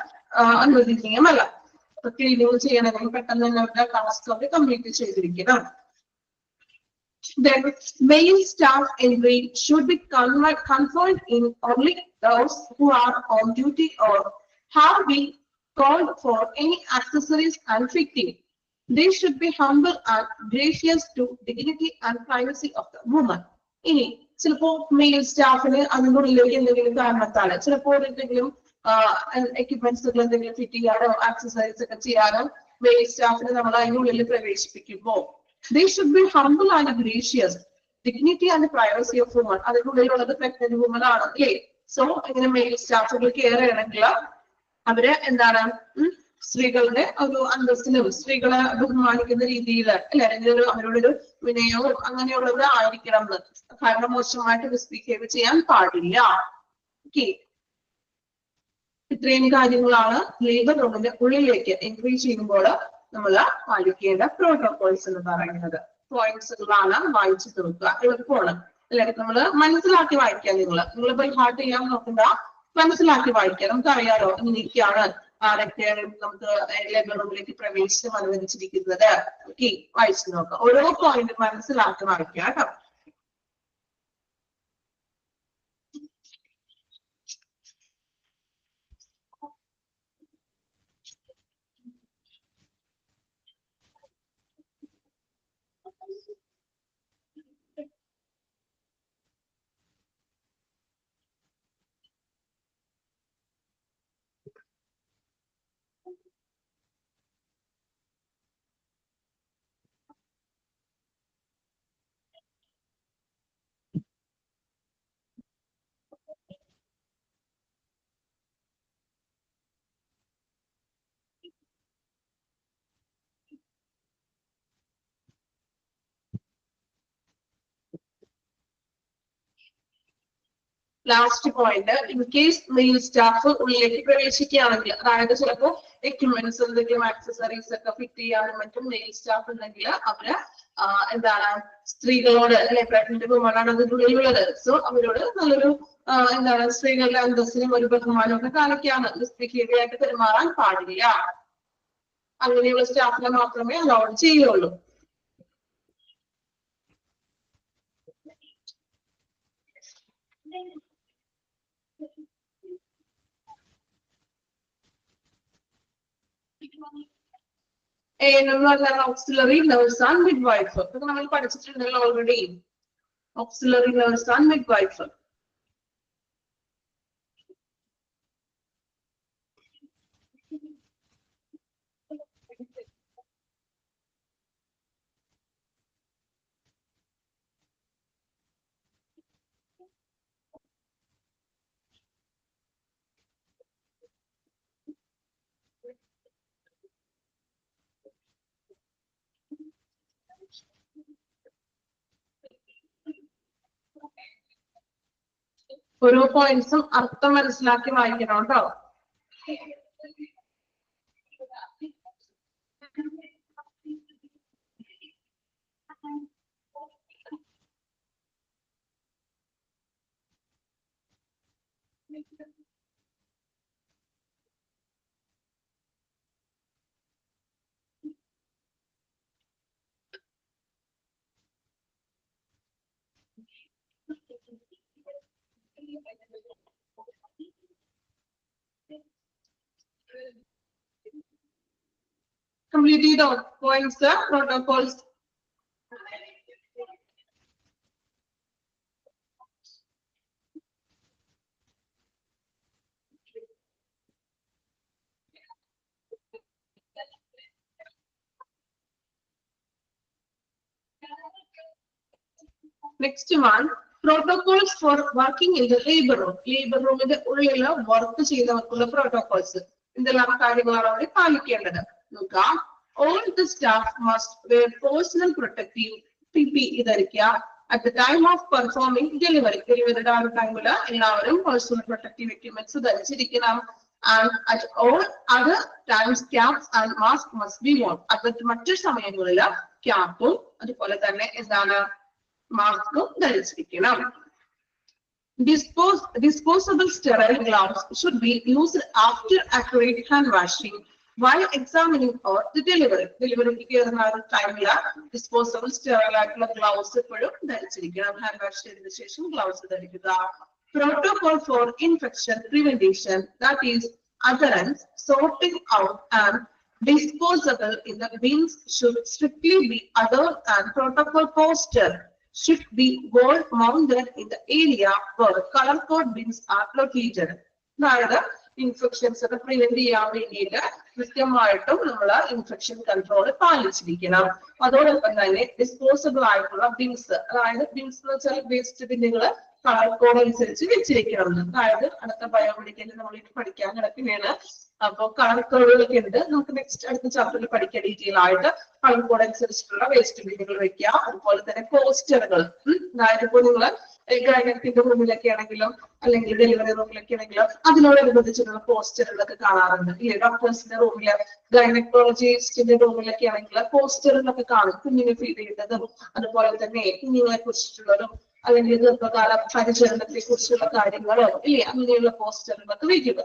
അനുവദനീയമല്ല. ക്ലീനിങ് ചെയ്യണമെങ്കിൽ പെട്ടെന്ന് തന്നെ അവരുടെ ടാസ്ക് അവർ കംപ്ലീറ്റ് ചെയ്തിരിക്കണം. Then male staff entry should be confined in only those who are on duty or have been called for any accessories and fitting. They should be humble and gracious to dignity and privacy of the woman. ഇനി ചിലപ്പോ mail സ്റ്റാഫിന് അതിനുള്ളിലേക്ക് എന്തെങ്കിലും കാരണത്താല് ചിലപ്പോൾ എന്തെങ്കിലും equipments എന്തെങ്കിലും fit ചെയ്യാനോ accessories ഒക്കെ ചെയ്യാനോ mail സ്റ്റാഫിന് നമ്മൾ അതിനുള്ളിൽ പ്രവേശിപ്പിക്കുമ്പോൾ they should be humble and gracious, dignity and privacy of woman. അതിനുള്ളിലുള്ളത് പ്രഗ്നന്റ് വുമൺ ആണ്. അല്ലേ? സോ ഇങ്ങനെ മെയിൽ സ്റ്റാഫുകൾ കെയർ ചെയ്യണമെങ്കിൽ അവര് എന്താണ് സ്ത്രീകളുടെ ഒരു അന്തസ്സിലും സ്ത്രീകളെ ബഹുമാനിക്കുന്ന രീതിയിൽ അല്ലെ, അല്ലെങ്കിൽ അവരോടൊരു വിനയവും അങ്ങനെയുള്ളത് ആയിരിക്കണം എന്ന്. കാരണം മോശമായിട്ട് മിസ്ബിഹേവ് ചെയ്യാൻ പാടില്ല. ഓക്കെ. ഇത്രയും കാര്യങ്ങളാണ് ലേബർ റൂമിന്റെ ഉള്ളിലേക്ക് എൻട്രി ചെയ്യുമ്പോൾ നമ്മൾ പാലിക്കേണ്ട പ്രോട്ടോകോൾസ് എന്ന് പറയുന്നത്. പോയിന്റ്സുകളാണ് വായിച്ചു തീർക്കുക. എളുപ്പമാണ് അല്ലെ? നമ്മൾ മനസ്സിലാക്കി വായിക്കാം. നിങ്ങൾ ബൈ ഹാർട്ട് ചെയ്യാൻ നോക്കണ്ട, മനസ്സിലാക്കി വായിക്കാം. നമുക്ക് അറിയാലോ ഇങ്ങനെയൊക്കെയാണ് ആരൊക്കെയാണ് നമുക്ക് ലേബർ റൂമിലേക്ക് പ്രവേശനം അനുവദിച്ചിരിക്കുന്നത്. ഓക്കെ. വായിച്ചു നോക്കാം. ഓരോ പോയിന്റ് മനസ്സിലാക്കി വായിക്കാം കേട്ടോ. Last point, in case male staff ഉള്ളിലേക്ക് പ്രവേശിക്കുകയാണെങ്കിൽ, അതായത് ചിലപ്പോൾ എക്യുപ്മെന്റ്സ് എന്തെങ്കിലും ആക്സസറീസ് ഒക്കെ ഫിറ്റ് ചെയ്യാനും മറ്റും മെയിൽ സ്റ്റാഫ് ഉണ്ടെങ്കിൽ അവര് എന്താണ് സ്ത്രീകളോട് അല്ലെ, പ്രഗ്നന്റ് വുമണാണ് അതിന്റെ ഉള്ളിലുള്ളത്. സോ അവരോട് നല്ലൊരു എന്താണ് സ്ത്രീകളുടെ അന്തസ്സിനും ഒരു ബഹുമാനവും ഒക്കെ കാണിക്കാണ്. മിസ്ബിഹേവ് ആയിട്ട് പെരുമാറാൻ പാടില്ല. അങ്ങനെയുള്ള സ്റ്റാഫിനെ മാത്രമേ അലൗഡ് ചെയ്യുള്ളൂ. Auxiliary nurse and midwife ഇതൊക്കെ നമ്മൾ പഠിച്ചിട്ടുണ്ടല്ലോ already. Auxiliary nurse and midwife. ഓരോ പോയിന്റ്സും അർത്ഥം മനസ്സിലാക്കി വായിക്കണം കേട്ടോ. Completed the points, the protocols. Next one, protocols for working in the labor room. Labor room in the work protocols. In the all the staff must wear personal protective PPE at the time of performing delivery. Delivery time personal protective equipment and at all other times caps and masks must be worn. At the cap disposable sterile gloves should be used after accurate hand washing while examining or the delivery. Delivery time disposable sterile gloves hand washing gloves. Protocol for infection prevention, that is adherence, sorting out and disposable in the bins should strictly be adhered and protocol poster should be wall mounted in the area where color code bins are located. Infections prevent infection control disposable bins bins waste color code biomedical color code next chapter detail color code waste poster ഗൈനക്കിന്റെ റൂമിലൊക്കെ ആണെങ്കിലും അല്ലെങ്കിൽ delivery റൂമിലൊക്കെ ആണെങ്കിലും അതിനോടനുബന്ധിച്ചുള്ള പോസ്റ്ററുകളൊക്കെ കാണാറുണ്ട്. ഈ ഡോക്ടേഴ്സിന്റെ റൂമില് ഗൈനക്കോളജിസ്റ്റിന്റെ റൂമിലൊക്കെ ആണെങ്കിൽ പോസ്റ്ററുകളൊക്കെ കാണും. കുഞ്ഞിനെ ഫീഡ് ചെയ്യുന്നതും അതുപോലെ തന്നെ കുഞ്ഞുങ്ങളെ കുറിച്ചിട്ടുള്ളതും അല്ലെങ്കിൽ ഗർഭകാല പരിചരണത്തെ കുറിച്ചുള്ള കാര്യങ്ങളോ ഇല്ലേ അങ്ങനെയുള്ള പോസ്റ്ററുകളൊക്കെ വയ്ക്കുക.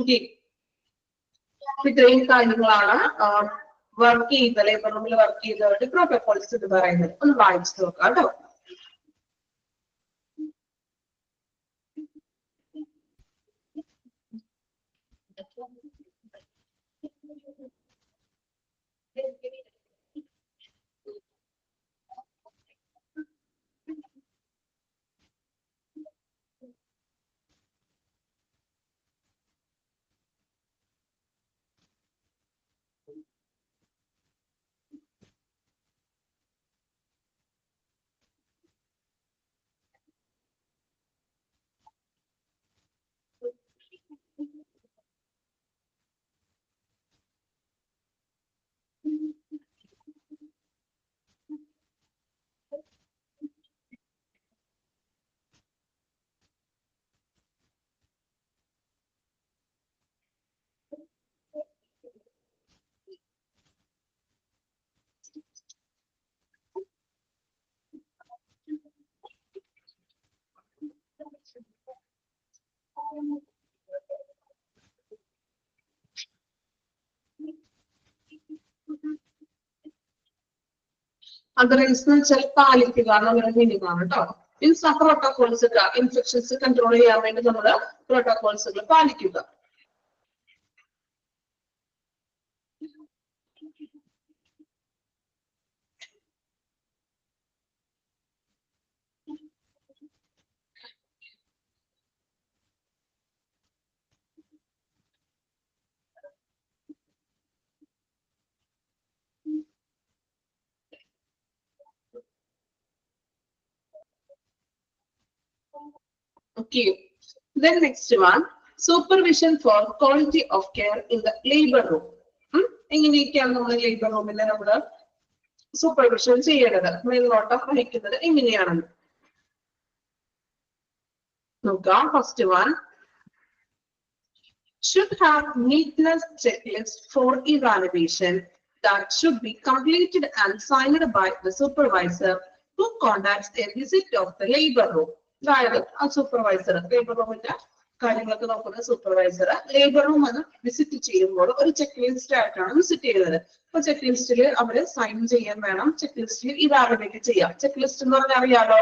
ഓക്കെ, ഇത്രയും കാര്യങ്ങളാണ് വർക്ക് ചെയ്ത ലേബർ റൂമിൽ വർക്ക് ചെയ്തവരുടെ പ്രോട്ടോകോൾസ് എന്ന് പറയുന്നത്. ഒന്ന് വായിച്ചു നോക്കാം കേട്ടോ. അതർവൈസ് പാലിക്കുക എന്നുള്ള മീനിങ് ആണ് കേട്ടോ. മീൻസ് ആ പ്രോട്ടോകോൾസ് ഇൻഫെക്ഷൻസ് കൺട്രോൾ ചെയ്യാൻ വേണ്ടി നമ്മൾ പ്രോട്ടോകോൾസുകൾ പാലിക്കുക. Okay, then next one, supervision for quality of care in the labor room. എങ്ങനെയൊക്കെയാണ് നമ്മൾ ലേബർ റൂമിൽ നമ്മൾ സൂപ്പർവിഷൻ ചെയ്യേണ്ടത്, മേൽനോട്ടം വഹിക്കുന്നത് എങ്ങനെയാണെന്ന് നോക്കാം. First one, should have neatness checklist for evaluation that should be completed and signed by the supervisor who conducts a visit of the labor room. അതായത് ആ സൂപ്പർവൈസർ ലേബർ റൂമിന്റെ കാര്യങ്ങളൊക്കെ നോക്കുന്ന സൂപ്പർവൈസർ ലേബർ റൂം വന്ന് വിസിറ്റ് ചെയ്യുമ്പോൾ ഒരു check list ആയിട്ടാണ് visit ചെയ്യുന്നത്. അപ്പൊ ചെക്ക് ലിസ്റ്റിൽ അവര് സൈൻ ചെയ്യാൻ വേണം. ചെക്ക് ലിസ്റ്റിൽ ഇവാലുവേറ്റ് ചെയ്യാം. ചെക്ക് ലിസ്റ്റ് എന്ന് പറഞ്ഞാൽ അറിയാലോ,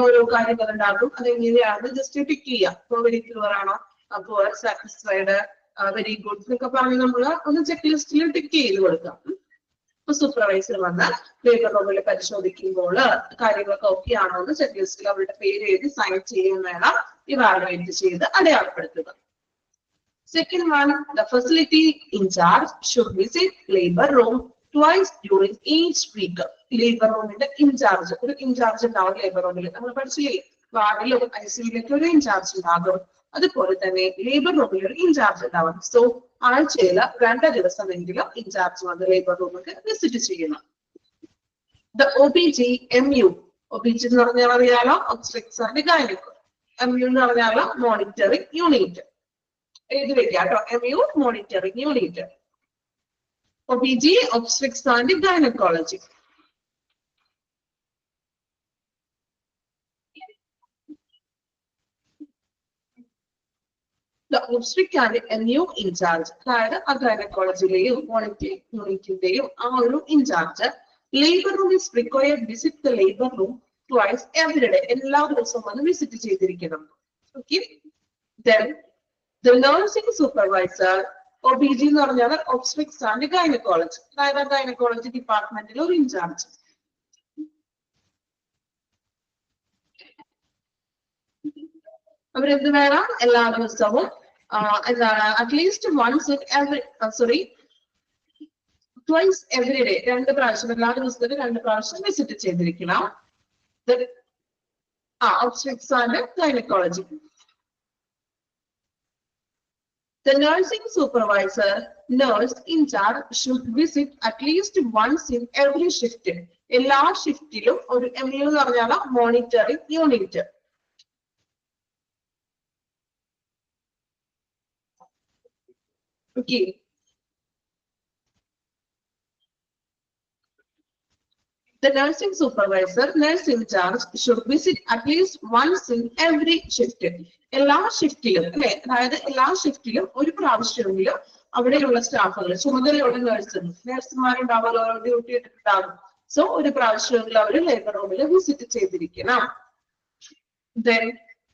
ഓരോ കാര്യങ്ങൾ ഉണ്ടാകും. അതെങ്ങനെയാണ് ജസ്റ്റ് ടിക്ക് ചെയ്യാം. ഇപ്പൊ വെരി ക്ലിയർ ആണോ, അപ്പോ സാറ്റിസ്ഫൈഡ്, വെരി ഗുഡ് എന്നൊക്കെ പറഞ്ഞ് നമ്മൾ ഒന്ന് ചെക്ക് ലിസ്റ്റിൽ ടിക്ക് ചെയ്ത് കൊടുക്കാം. സൂപ്പർവൈസർ വന്ന് ലേബർ റൂമിൽ പരിശോധിക്കുമ്പോൾ കാര്യങ്ങളൊക്കെ ഓക്കെ ആണോ എന്ന് ചെക്ക് ലിസ്റ്റിൽ അവരുടെ പേര് എഴുതി സൈൻ ചെയ്യാൻ വേണം. ഇവാലുവേറ്റ് ചെയ്ത് അടയാളപ്പെടുത്തുക. Second one, the facility in charge should visit labor room twice during each week. Labour റൂമിന്റെ ഇൻചാർജ്, ഒരു ഇൻചാർജ് ഉണ്ടാവും ലേബർ റൂമിൽ. നമ്മൾ പഠിച്ചില്ലേ, വാർഡിലും ഐസിയിലൊക്കെ ഒരു ഇൻചാർജ് ഉണ്ടാകും. അതുപോലെ തന്നെ ലേബർ റൂമിൽ ഒരു ഇൻചാർജ് ഉണ്ടാവും. സോ ആഴ്ചയിൽ 2 ദിവസമെങ്കിലും ഇൻചാർജ് വന്ന് ലേബർ റൂമിൽ വിസിറ്റ് ചെയ്യണം. The OBGMU, OBG എന്ന് പറഞ്ഞാൽ അറിയാലോ, ഒബ്സ്ട്രിക്സ് ആൻഡ് ഗൈനക്കോളജി. MU എന്ന് പറഞ്ഞാൽ മോണിറ്ററിംഗ് യൂണിറ്റ്. എഴുതി വെക്കാം കേട്ടോ, MU monitoring unit. OBG obstetrics and gynaecology. The obstetric and MU in charge, അതായത് ആ ഗൈനക്കോളജിയിലെയും മോണിറ്ററിംഗ് യൂണിറ്റിന്റെയും ആ ഒരു incharge labour room is required visit the labor room twice every day. എല്ലാ ദിവസവും വന്ന് വിസിറ്റ് ചെയ്തിരിക്കണം. Okay. Then the nursing supervisor, OBG എന്ന് പറഞ്ഞാൽ obstetrics and gynecology, അതായത് ഗൈനക്കോളജി ഡിപ്പാർട്ട്മെന്റിൽ ഒരു ഇൻചാർജ്. അവരെന്ത് വേണം, എല്ലാ ദിവസവും എന്താണ് at least once twice every day, 2 പ്രാവശ്യം, എല്ലാ ദിവസത്തിലും 2 പ്രാവശ്യം വിസിറ്റ് ചെയ്തിരിക്കണം. Obstetrics and gynaecology. The nursing supervisor, nurse in charge should visit at least once in every shift. എല്ലാ ഷിഫ്റ്റിലും ഒരു MU എന്ന് പറഞ്ഞാൽ monitoring unit. Okay. The nursing supervisor, nurse in charge, should visit at least once in every shift. എല്ലാ ഷിഫ്റ്റിലും അല്ലെ, അതായത് എല്ലാ ഷിഫ്റ്റിലും ഒരു പ്രാവശ്യമെങ്കിലും അവിടെയുള്ള സ്റ്റാഫുകൾ, ചുമതലയുള്ള നഴ്സുമാരുണ്ടാവുമല്ലോ, ഡ്യൂട്ടി എടുത്തിട്ടുണ്ടാകും. സോ ഒരു പ്രാവശ്യമെങ്കിലും അവർ ലേബർ റൂമിൽ വിസിറ്റ് ചെയ്തിരിക്കണം. Then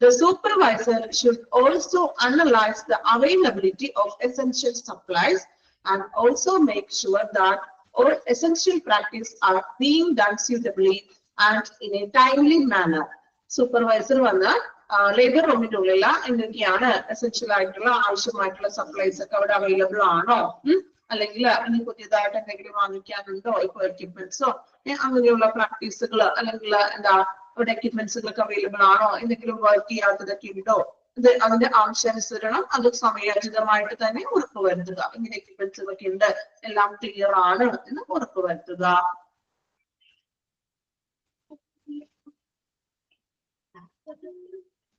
the supervisor should also analyze the availability of essential supplies and also make sure that all essential practice are being done suitably and in a timely manner. Supervisor വന്ന് labour റൂമിന്റെ ഉള്ളിൽ എന്തൊക്കെയാണ് essential ആയിട്ടുള്ള ആവശ്യമായിട്ടുള്ള supplies ഒക്കെ അവിടെ available ആണോ, അല്ലെങ്കിൽ ഇനി പുതിയതായിട്ട് എന്തെങ്കിലും വാങ്ങിക്കാനുണ്ടോ, ഇപ്പൊ എക്യുപ്മെന്റ്സോ അങ്ങനെയുള്ള പ്രാക്ടീസുകൾ, അല്ലെങ്കിൽ എന്താ അവിടെ എക്യുപ്മെന്റ്സുകളൊക്കെ അവൈലബിൾ ആണോ, എന്തെങ്കിലും വർക്ക് ചെയ്യാത്തതൊക്കെ ഉണ്ടോ, ഇത് അതിന്റെ ആവശ്യാനുസരണം അത് സമയോചിതമായിട്ട് തന്നെ ഉറപ്പുവരുത്തുക. ഇങ്ങനെ എക്യുപ്മെന്റ്സുകളൊക്കെ ഉണ്ട്, എല്ലാം ക്ലിയർ ആണ് എന്ന് ഉറപ്പുവരുത്തുക.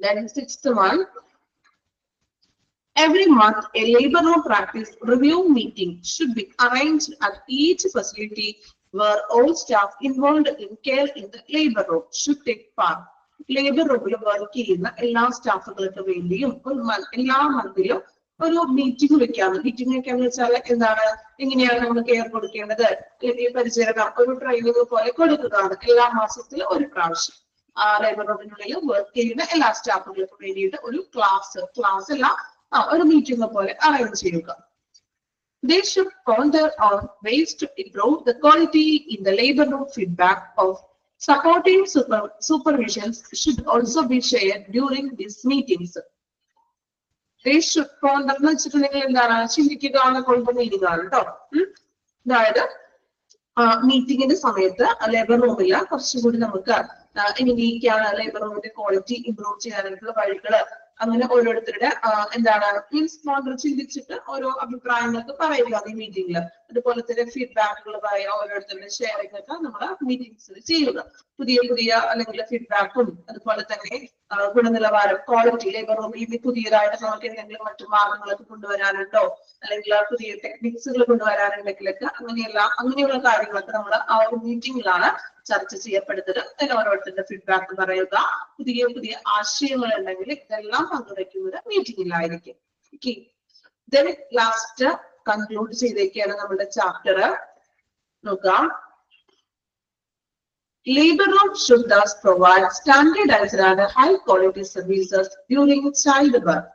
Then 6th one, every month a labor room practice review meeting should be arranged at each facility where all staff involved in care in the labor room should take part. Labour റൂമിൽ work ചെയ്യുന്ന എല്ലാ സ്റ്റാഫുകൾക്ക് വേണ്ടിയും എല്ലാ മന്തിലും ഒരു meeting വെക്കാണ്. Meeting വെക്കാന്ന് വെച്ചാൽ എന്താണ്, എങ്ങനെയാണ് നമ്മൾ കെയർ കൊടുക്കേണ്ടത്, പരിചരണം, ഒരു ട്രെയിനിങ് പോലെ കൊടുക്കുന്നതാണ്. എല്ലാ മാസത്തിലും ഒരു പ്രാവശ്യം ലേബർ റൂമിനുള്ളിൽ വർക്ക് ചെയ്യുന്ന എല്ലാ സ്റ്റാഫുകൾക്കും വേണ്ടിയിട്ട് ഒരു ക്ലാസ് അല്ല, ഒരു മീറ്റിംഗ് പോലെ അറേഞ്ച് ചെയ്യുക. They should ponder on ways to improve the quality in the labor room. Feedback of supporting supervisions should also be shared during these meetings. They should ponder എന്ന് വെച്ചിട്ടുണ്ടെങ്കിൽ എന്താണ്, ചിന്തിക്കുക എന്നുള്ള മീനിങ് ആണ് കേട്ടോ. അതായത് മീറ്റിംഗിന്റെ സമയത്ത് ലേബർ റൂമിൽ കുറച്ചുകൂടി നമുക്ക് എങ്ങനെയൊക്കെയാണ് ലേബർ റൂമിന്റെ ക്വാളിറ്റി ഇംപ്രൂവ് ചെയ്യാനായിട്ടുള്ള വഴികള്, അങ്ങനെ ഓരോരുത്തരുടെ എന്താണ് മീൻസ് മാത്രം ചിന്തിച്ചിട്ട് ഓരോ അഭിപ്രായങ്ങൾക്ക് പറയുക ഈ മീറ്റിംഗിൽ. അതുപോലെ തന്നെ ഫീഡ്ബാക്കുകൾ പറയുക, ഓരോരുത്തരുടെ ഷെയറിംഗ് ഒക്കെ നമ്മള് മീറ്റിംഗ്സിൽ ചെയ്യുക. പുതിയ അല്ലെങ്കിൽ ഫീഡ്ബാക്കും അതുപോലെ തന്നെ ഗുണനിലവാരം, ക്വാളിറ്റി, ലേബർ റൂമിൽ പുതിയതായിട്ട് നമുക്ക് എന്തെങ്കിലും മറ്റു മാർഗങ്ങളൊക്കെ കൊണ്ടുവരാനുണ്ടോ, അല്ലെങ്കിൽ പുതിയ ടെക്നിക്സുകൾ കൊണ്ടുവരാനുണ്ടെങ്കിലൊക്കെ അങ്ങനെയുള്ള കാര്യങ്ങളൊക്കെ നമ്മൾ ആ ഒരു മീറ്റിംഗിലാണ് ചർച്ച ചെയ്യപ്പെടുന്നത്. then ഓരോരുത്തരുടെ ഫീഡ്ബാക്ക് പറയുക, പുതിയ പുതിയ ആശയങ്ങൾ ഉണ്ടെങ്കിൽ ഇതെല്ലാം പങ്കുവയ്ക്കുന്നത് മീറ്റിംഗിലായിരിക്കും. ഓക്കെ, then ലാസ്റ്റ് കൺക്ലൂഡ് ചെയ്തേക്കാണ് നമ്മുടെ ചാപ്റ്റർ. നോക്കാം. Labor room should thus provide standardized and high quality services during childbirth.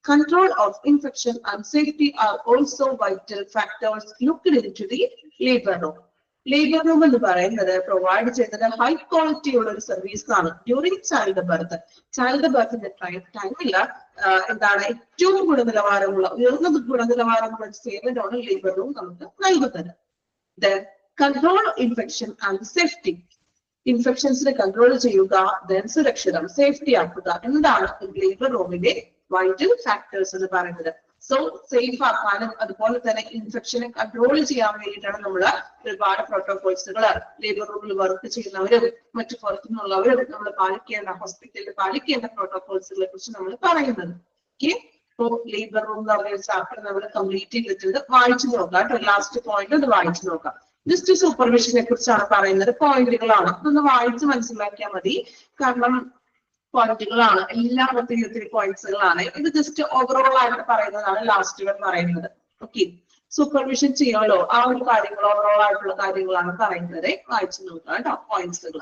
Control of infection and safety are also vital factors looked into the labor room. Labor room എന്ന് പറയുന്നത് provide ചെയ്യുന്നത് high quality ഉള്ള ഒരു service ആണ് during child birth. Child ബർത്തിന്റെ ടൈമിൽ എന്താണ് ഏറ്റവും ഗുണനിലവാരമുള്ള ഉയർന്ന ഗുണനിലവാരമുള്ള സേവനമാണ് ലേബർ റൂം നമുക്ക് നൽകുന്നത്. Then control infection and safety. ഇൻഫെക്ഷൻസിനെ കൺട്രോൾ ചെയ്യുക, then സുരക്ഷിതം സേഫ്റ്റി ആക്കുക, എന്താണ് ലേബർ റൂമിന്റെ വൈറ്റൽ ഫാക്ടേഴ്സ് എന്ന് പറയുന്നത്. സോ സേഫ് ആക്കാനും അതുപോലെ തന്നെ ഇൻഫെക്ഷനെ കൺട്രോൾ ചെയ്യാൻ വേണ്ടിയിട്ടാണ് നമ്മൾ ഒരുപാട് പ്രോട്ടോകോൾസുകൾ ലേബർ റൂമിൽ വർക്ക് ചെയ്യുന്നവരും മറ്റു പുറത്തുനിന്നുള്ളവരും നമ്മൾ പാലിക്കേണ്ട ഹോസ്പിറ്റലിൽ പാലിക്കേണ്ട പ്രോട്ടോകോൾസുകളെ കുറിച്ച് നമ്മൾ പറയുന്നത്. ഓക്കെ, ഇപ്പോ ലേബർ റൂം എന്ന് പറഞ്ഞ ചാപ്റ്റർ നമ്മൾ കംപ്ലീറ്റ് ചെയ്തിട്ടുണ്ട്. വായിച്ചു നോക്കാം കേട്ടോ, ലാസ്റ്റ് പോയിന്റ് അത് വായിച്ചു നോക്കാം. ജസ്റ്റ് സൂപ്പർവിഷനെ കുറിച്ചാണ് പറയുന്നത്, പോയിന്റുകളാണ്, അതൊന്ന് വായിച്ച് മനസ്സിലാക്കിയാൽ മതി. കാരണം പോയിന്റുകളാണ്, എല്ലാം ഒത്തിരി പോയിന്റ്സുകളാണ്. ഇത് ജസ്റ്റ് ഓവറോൾ ആയിട്ട് പറയുന്നതാണ് ലാസ്റ്റ് പറയുന്നത്. ഓക്കെ, സൂപ്പർവിഷൻ ചെയ്യാമല്ലോ, ആ ഒരു കാര്യങ്ങൾ ഓവറോൾ ആയിട്ടുള്ള കാര്യങ്ങളാണ് പറയുന്നത്. വായിച്ചു നോക്കാം കേട്ടോ പോയിന്റ്സുകൾ.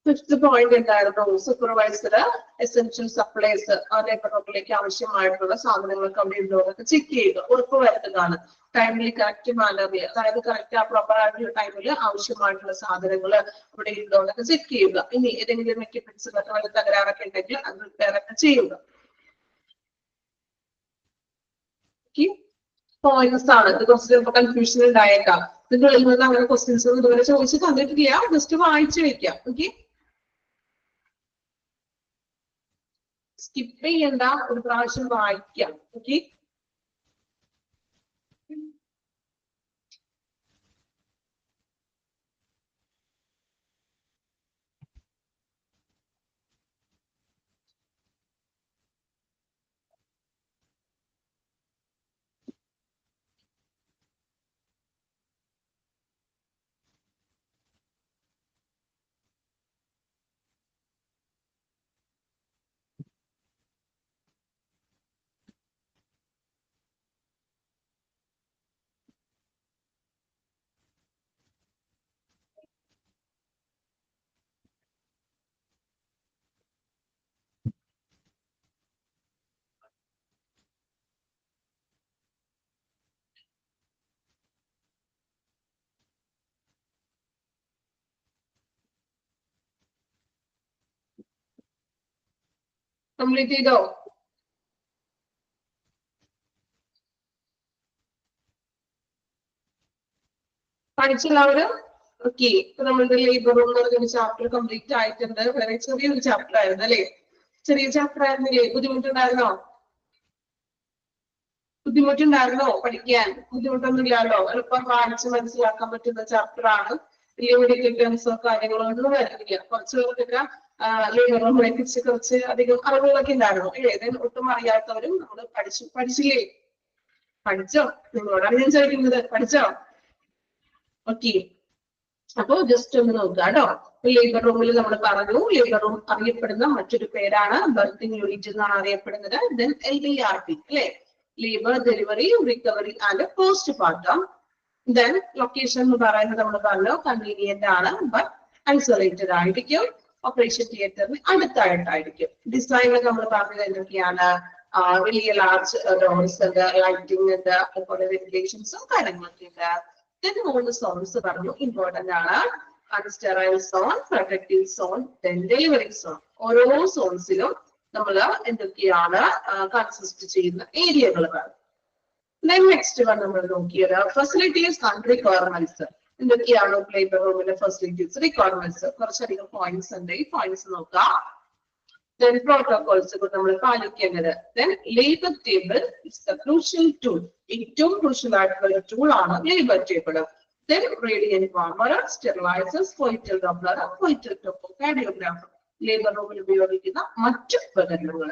ഫിഫ്ത് പോയിന്റ് എന്തായിരുന്നു? സൂപ്പർവൈസർ എസെൻഷ്യൽ സപ്ലൈസ് ലേബർ റൂമിലേക്ക് ആവശ്യമായിട്ടുള്ള സാധനങ്ങളൊക്കെ അവിടെ ഉണ്ടോ എന്നൊക്കെ ചെക്ക് ചെയ്യുക, ഉറപ്പുവരുത്തുകയാണ്. ടൈമിൽ കറക്റ്റ് മാനറിൽ, അതായത് കറക്റ്റ് ആ പ്രോപ്പർ ആയിട്ടുള്ള ടൈമിൽ ആവശ്യമായിട്ടുള്ള സാധനങ്ങൾ അവിടെ ഉണ്ടോ എന്നൊക്കെ ചെക്ക് ചെയ്യുക. ഇനി ഏതെങ്കിലും എക്യുപ്മെന്റ്സ് വല്ല തകരാറൊക്കെ ഉണ്ടെങ്കിൽ അത് റിപ്പയർ ഒക്കെ ചെയ്യുക. പോയിന്റ്സ് ആണ്, ഇത് കുറച്ച് ചിലപ്പോൾ കൺഫ്യൂഷൻ ഉണ്ടായേക്കാം. നിങ്ങളിൽ നിന്ന് അങ്ങനെ ക്വസ്റ്റ്യൻസ് ഒന്നും ഇതുവരെ ചോദിച്ചു തന്നിട്ടില്ല, ജസ്റ്റ് വായിച്ചു വെക്കാം. ഓക്കെ, സ്കിപ്പ് ചെയ്യണ്ട, ഒരു പ്രാവശ്യം വായിക്കാം. ഓക്കെ, കംപ്ലീറ്റ് ചെയ്തോ? പഠിച്ചെല്ലാവരും? ഓക്കെ, ഇപ്പൊ നമ്മളുടെ ലേബർ റൂം എന്ന് പറഞ്ഞൊരു ചാപ്റ്റർ കംപ്ലീറ്റ് ആയിട്ടുണ്ട്. വളരെ ചെറിയൊരു ചാപ്റ്റർ ആയിരുന്നു അല്ലെ? ചെറിയ ചാപ്റ്റർ ആയിരുന്നില്ലേ? ബുദ്ധിമുട്ടുണ്ടായിരുന്നോ? ബുദ്ധിമുട്ടുണ്ടായിരുന്നോ പഠിക്കാൻ? ബുദ്ധിമുട്ടൊന്നുമില്ലല്ലോ, എളുപ്പം വായിച്ച് മനസ്സിലാക്കാൻ പറ്റുന്ന ചാപ്റ്റർ ആണ്. വലിയ വലിയ ടേംസോ കാര്യങ്ങളോ ഒന്നും വരുന്നില്ല. കുറച്ച് പേർക്കൊക്കെ ലേബർ റൂമിനെ കുറിച്ച് കുറച്ച് അധികം അറിവുകളൊക്കെ ഉണ്ടായിരുന്നു. ഏതെങ്കിലും ഒട്ടും അറിയാത്തവരും നമ്മൾ പഠിച്ചില്ലേ? പഠിച്ചോ? നിങ്ങളോടാണ് ഞാൻ ചോദിക്കുന്നത്, പഠിച്ചോ? ഓക്കെ, അപ്പോ ജസ്റ്റ് ഒന്ന് നോക്കുക കേട്ടോ. ലേബർ റൂമിൽ നമ്മൾ പറഞ്ഞു, ലേബർ റൂം അറിയപ്പെടുന്ന മറ്റൊരു പേരാണ് ബർത്തിങ് യൂണിറ്റ് എന്നാണ് അറിയപ്പെടുന്നത്. ദെൻ LDRP അല്ലെ, labour delivery recovery and postmortem. Then location എന്ന് പറയുന്നത് നമ്മൾ പറഞ്ഞു കൺവീനിയന്റ് ആണ്, ബട്ട് ഐസൊലേറ്റഡ് ആയിരിക്കും. ഓപ്പറേഷൻ തിയേറ്ററിന് അടുത്തായിട്ടായിരിക്കും. ഡിസൈനിൽ നമ്മൾ പറഞ്ഞത് എന്തൊക്കെയാണ്? വലിയ ലാർജ് ഡോർസ് ഉണ്ട്, ലൈറ്റിംഗ് ഉണ്ട്, അതുപോലെ വെന്റിലേഷൻസും കാര്യങ്ങളൊക്കെ ഉണ്ട്. Then 3 zones പറഞ്ഞു, ഇമ്പോർട്ടന്റ് ആണ്. Unsterile zone, protective zone, then delivery zone. ഓരോ സോൺസിലും നമ്മൾ എന്തൊക്കെയാണ് കൺസിസ്റ്റ് ചെയ്യുന്ന ഏരിയകൾ പറഞ്ഞു. Then next one നമ്മൾ നോക്കിയത് ഫെസിലിറ്റീസ് ആൻഡ് റിക്വയർമെന്റ്സ്. എന്തൊക്കെയാണ് ലേബർ റൂമിലെ ഫെസിലിറ്റീസ്, റിക്വയർമെന്റ്സ്? കുറച്ചധികം പോയിന്റ്സ് ഉണ്ട്, ഈ പോയിന്റ്സ് നോക്കാം. Then protocols നമ്മൾ പാലിക്കേണ്ടത്. Then labor table is the crucial tool. ഏറ്റവും crucial ആയിട്ടുള്ള ടൂൾ ആണ് labour table. Then radiant warmer, sterilizers, fetal doppler, fetal topographer. Labour റൂമിൽ ഉപയോഗിക്കുന്ന മറ്റു ഉപകരണങ്ങൾ.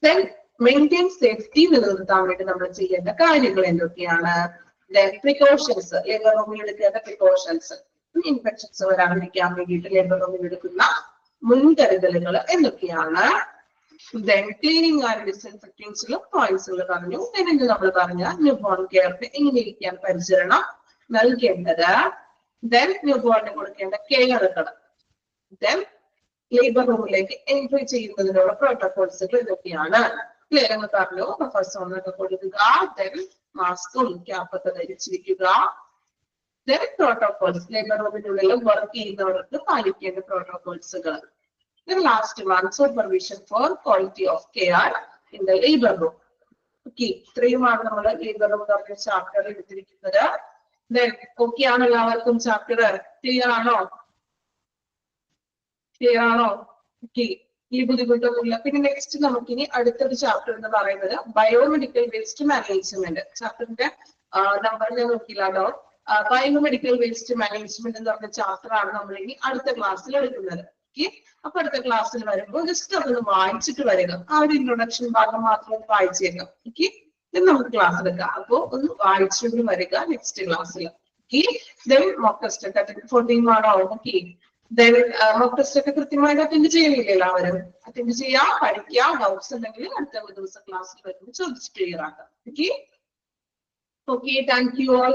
Then maintain safety നിലനിർത്താൻ വേണ്ടി നമ്മൾ ചെയ്യേണ്ട കാര്യങ്ങൾ എന്തൊക്കെയാണ്? Then precautions, ലേബർ റൂമിൽ എടുക്കേണ്ട പ്രിക്കോഷൻസ്, ഇൻഫെക്ഷൻസ് വരാതിരിക്കാൻ വേണ്ടിയിട്ട് ലേബർ റൂമിൽ എടുക്കുന്ന മുൻകരുതലുകൾ എന്തൊക്കെയാണ്? Then cleaning and disinfecting പോയിന്റ്സുകൾ പറഞ്ഞു. പിന്നെ നമ്മൾ പറഞ്ഞ ന്യൂ ബോൺ കെയറിന് എങ്ങനെയിരിക്കാൻ പരിചരണം നൽകേണ്ടത്. Then ന്യൂ ബോണിന് കൊടുക്കേണ്ട കെയറുകൾ. Then ലേബർ റൂമിലേക്ക് എൻട്രി ചെയ്യുന്നതിനുള്ള പ്രോട്ടോകോൾസുകൾ എന്തൊക്കെയാണ്? ക്ലിയർ പറഞ്ഞു. ഫസ്റ്റ് ഒന്നൊക്കെ കൊടുക്കുക. Then മാസ്കും ക്യാപ്പൊക്കെ ധരിച്ചിരിക്കുക. Then പ്രോട്ടോകോൾസ്, ലേബർ റൂമിനുള്ളിൽ വർക്ക് ചെയ്യുന്നവർക്ക് പാലിക്കേണ്ട പ്രോട്ടോകോൾസുകൾ. Then last one, supervision for quality of care in the labor room. Okay, ഇത്രയുമാണ് നമ്മൾ ലേബർ റൂം പറഞ്ഞ ചാപ്റ്റർ എടുത്തിരിക്കുന്നത്. Then okay ആണ് എല്ലാവർക്കും ചാപ്റ്റർ? ക്ലിയർ ആണോ? ക്ലിയർ ആണോ? ഓക്കെ, ഈ ബുദ്ധിമുട്ടൊന്നുമില്ല. പിന്നെ നെക്സ്റ്റ് നമുക്കിനി അടുത്തൊരു ചാപ്റ്റർ എന്ന് പറയുന്നത് ബയോമെഡിക്കൽ വേസ്റ്റ് മാനേജ്മെന്റ്. ചാപ്റ്ററിന്റെ നമ്പർ ഞാൻ നോക്കിയില്ലാട്ടോ. ബയോമെഡിക്കൽ വേസ്റ്റ് മാനേജ്മെന്റ് എന്ന് പറഞ്ഞ ചാപ്റ്റർ ആണ് നമ്മൾ ഇനി അടുത്ത ക്ലാസ്സിൽ എടുക്കുന്നത്. ഓക്കെ, അപ്പൊ അടുത്ത ക്ലാസ്സിൽ വരുമ്പോൾ ജസ്റ്റ് അതൊന്ന് വായിച്ചിട്ട് വരിക. ആ ഒരു ഇൻട്രൊഡക്ഷൻ ഭാഗം മാത്രം ഒന്ന് വായിച്ചേക്കാം. ഓക്കെ, ഇത് നമുക്ക് ക്ലാസ് എടുക്കാം. അപ്പൊ ഒന്ന് വായിച്ചുകൊണ്ട് വരിക നെക്സ്റ്റ് ക്ലാസ്സിൽ. ഓക്കെ, ദെൻ മോക്ക് ടെസ്റ്റ് ഒക്കെ 14 ആണോ? ഓക്കെ, ദെൻ മോക്ക് ടെസ്റ്റ് ഒക്കെ കൃത്യമായിട്ട് അറ്റൻഡ് ചെയ്യണില്ലേ എല്ലാവരും? അറ്റൻഡ് ചെയ്യാം, പഠിക്കുക. ഡൗട്ട്സ് ഉണ്ടെങ്കിൽ അടുത്ത ദിവസം ക്ലാസ്സിൽ വരുമ്പോൾ ചോദിച്ച് ക്ലിയർ ആക്കാം. Okay, thank you all.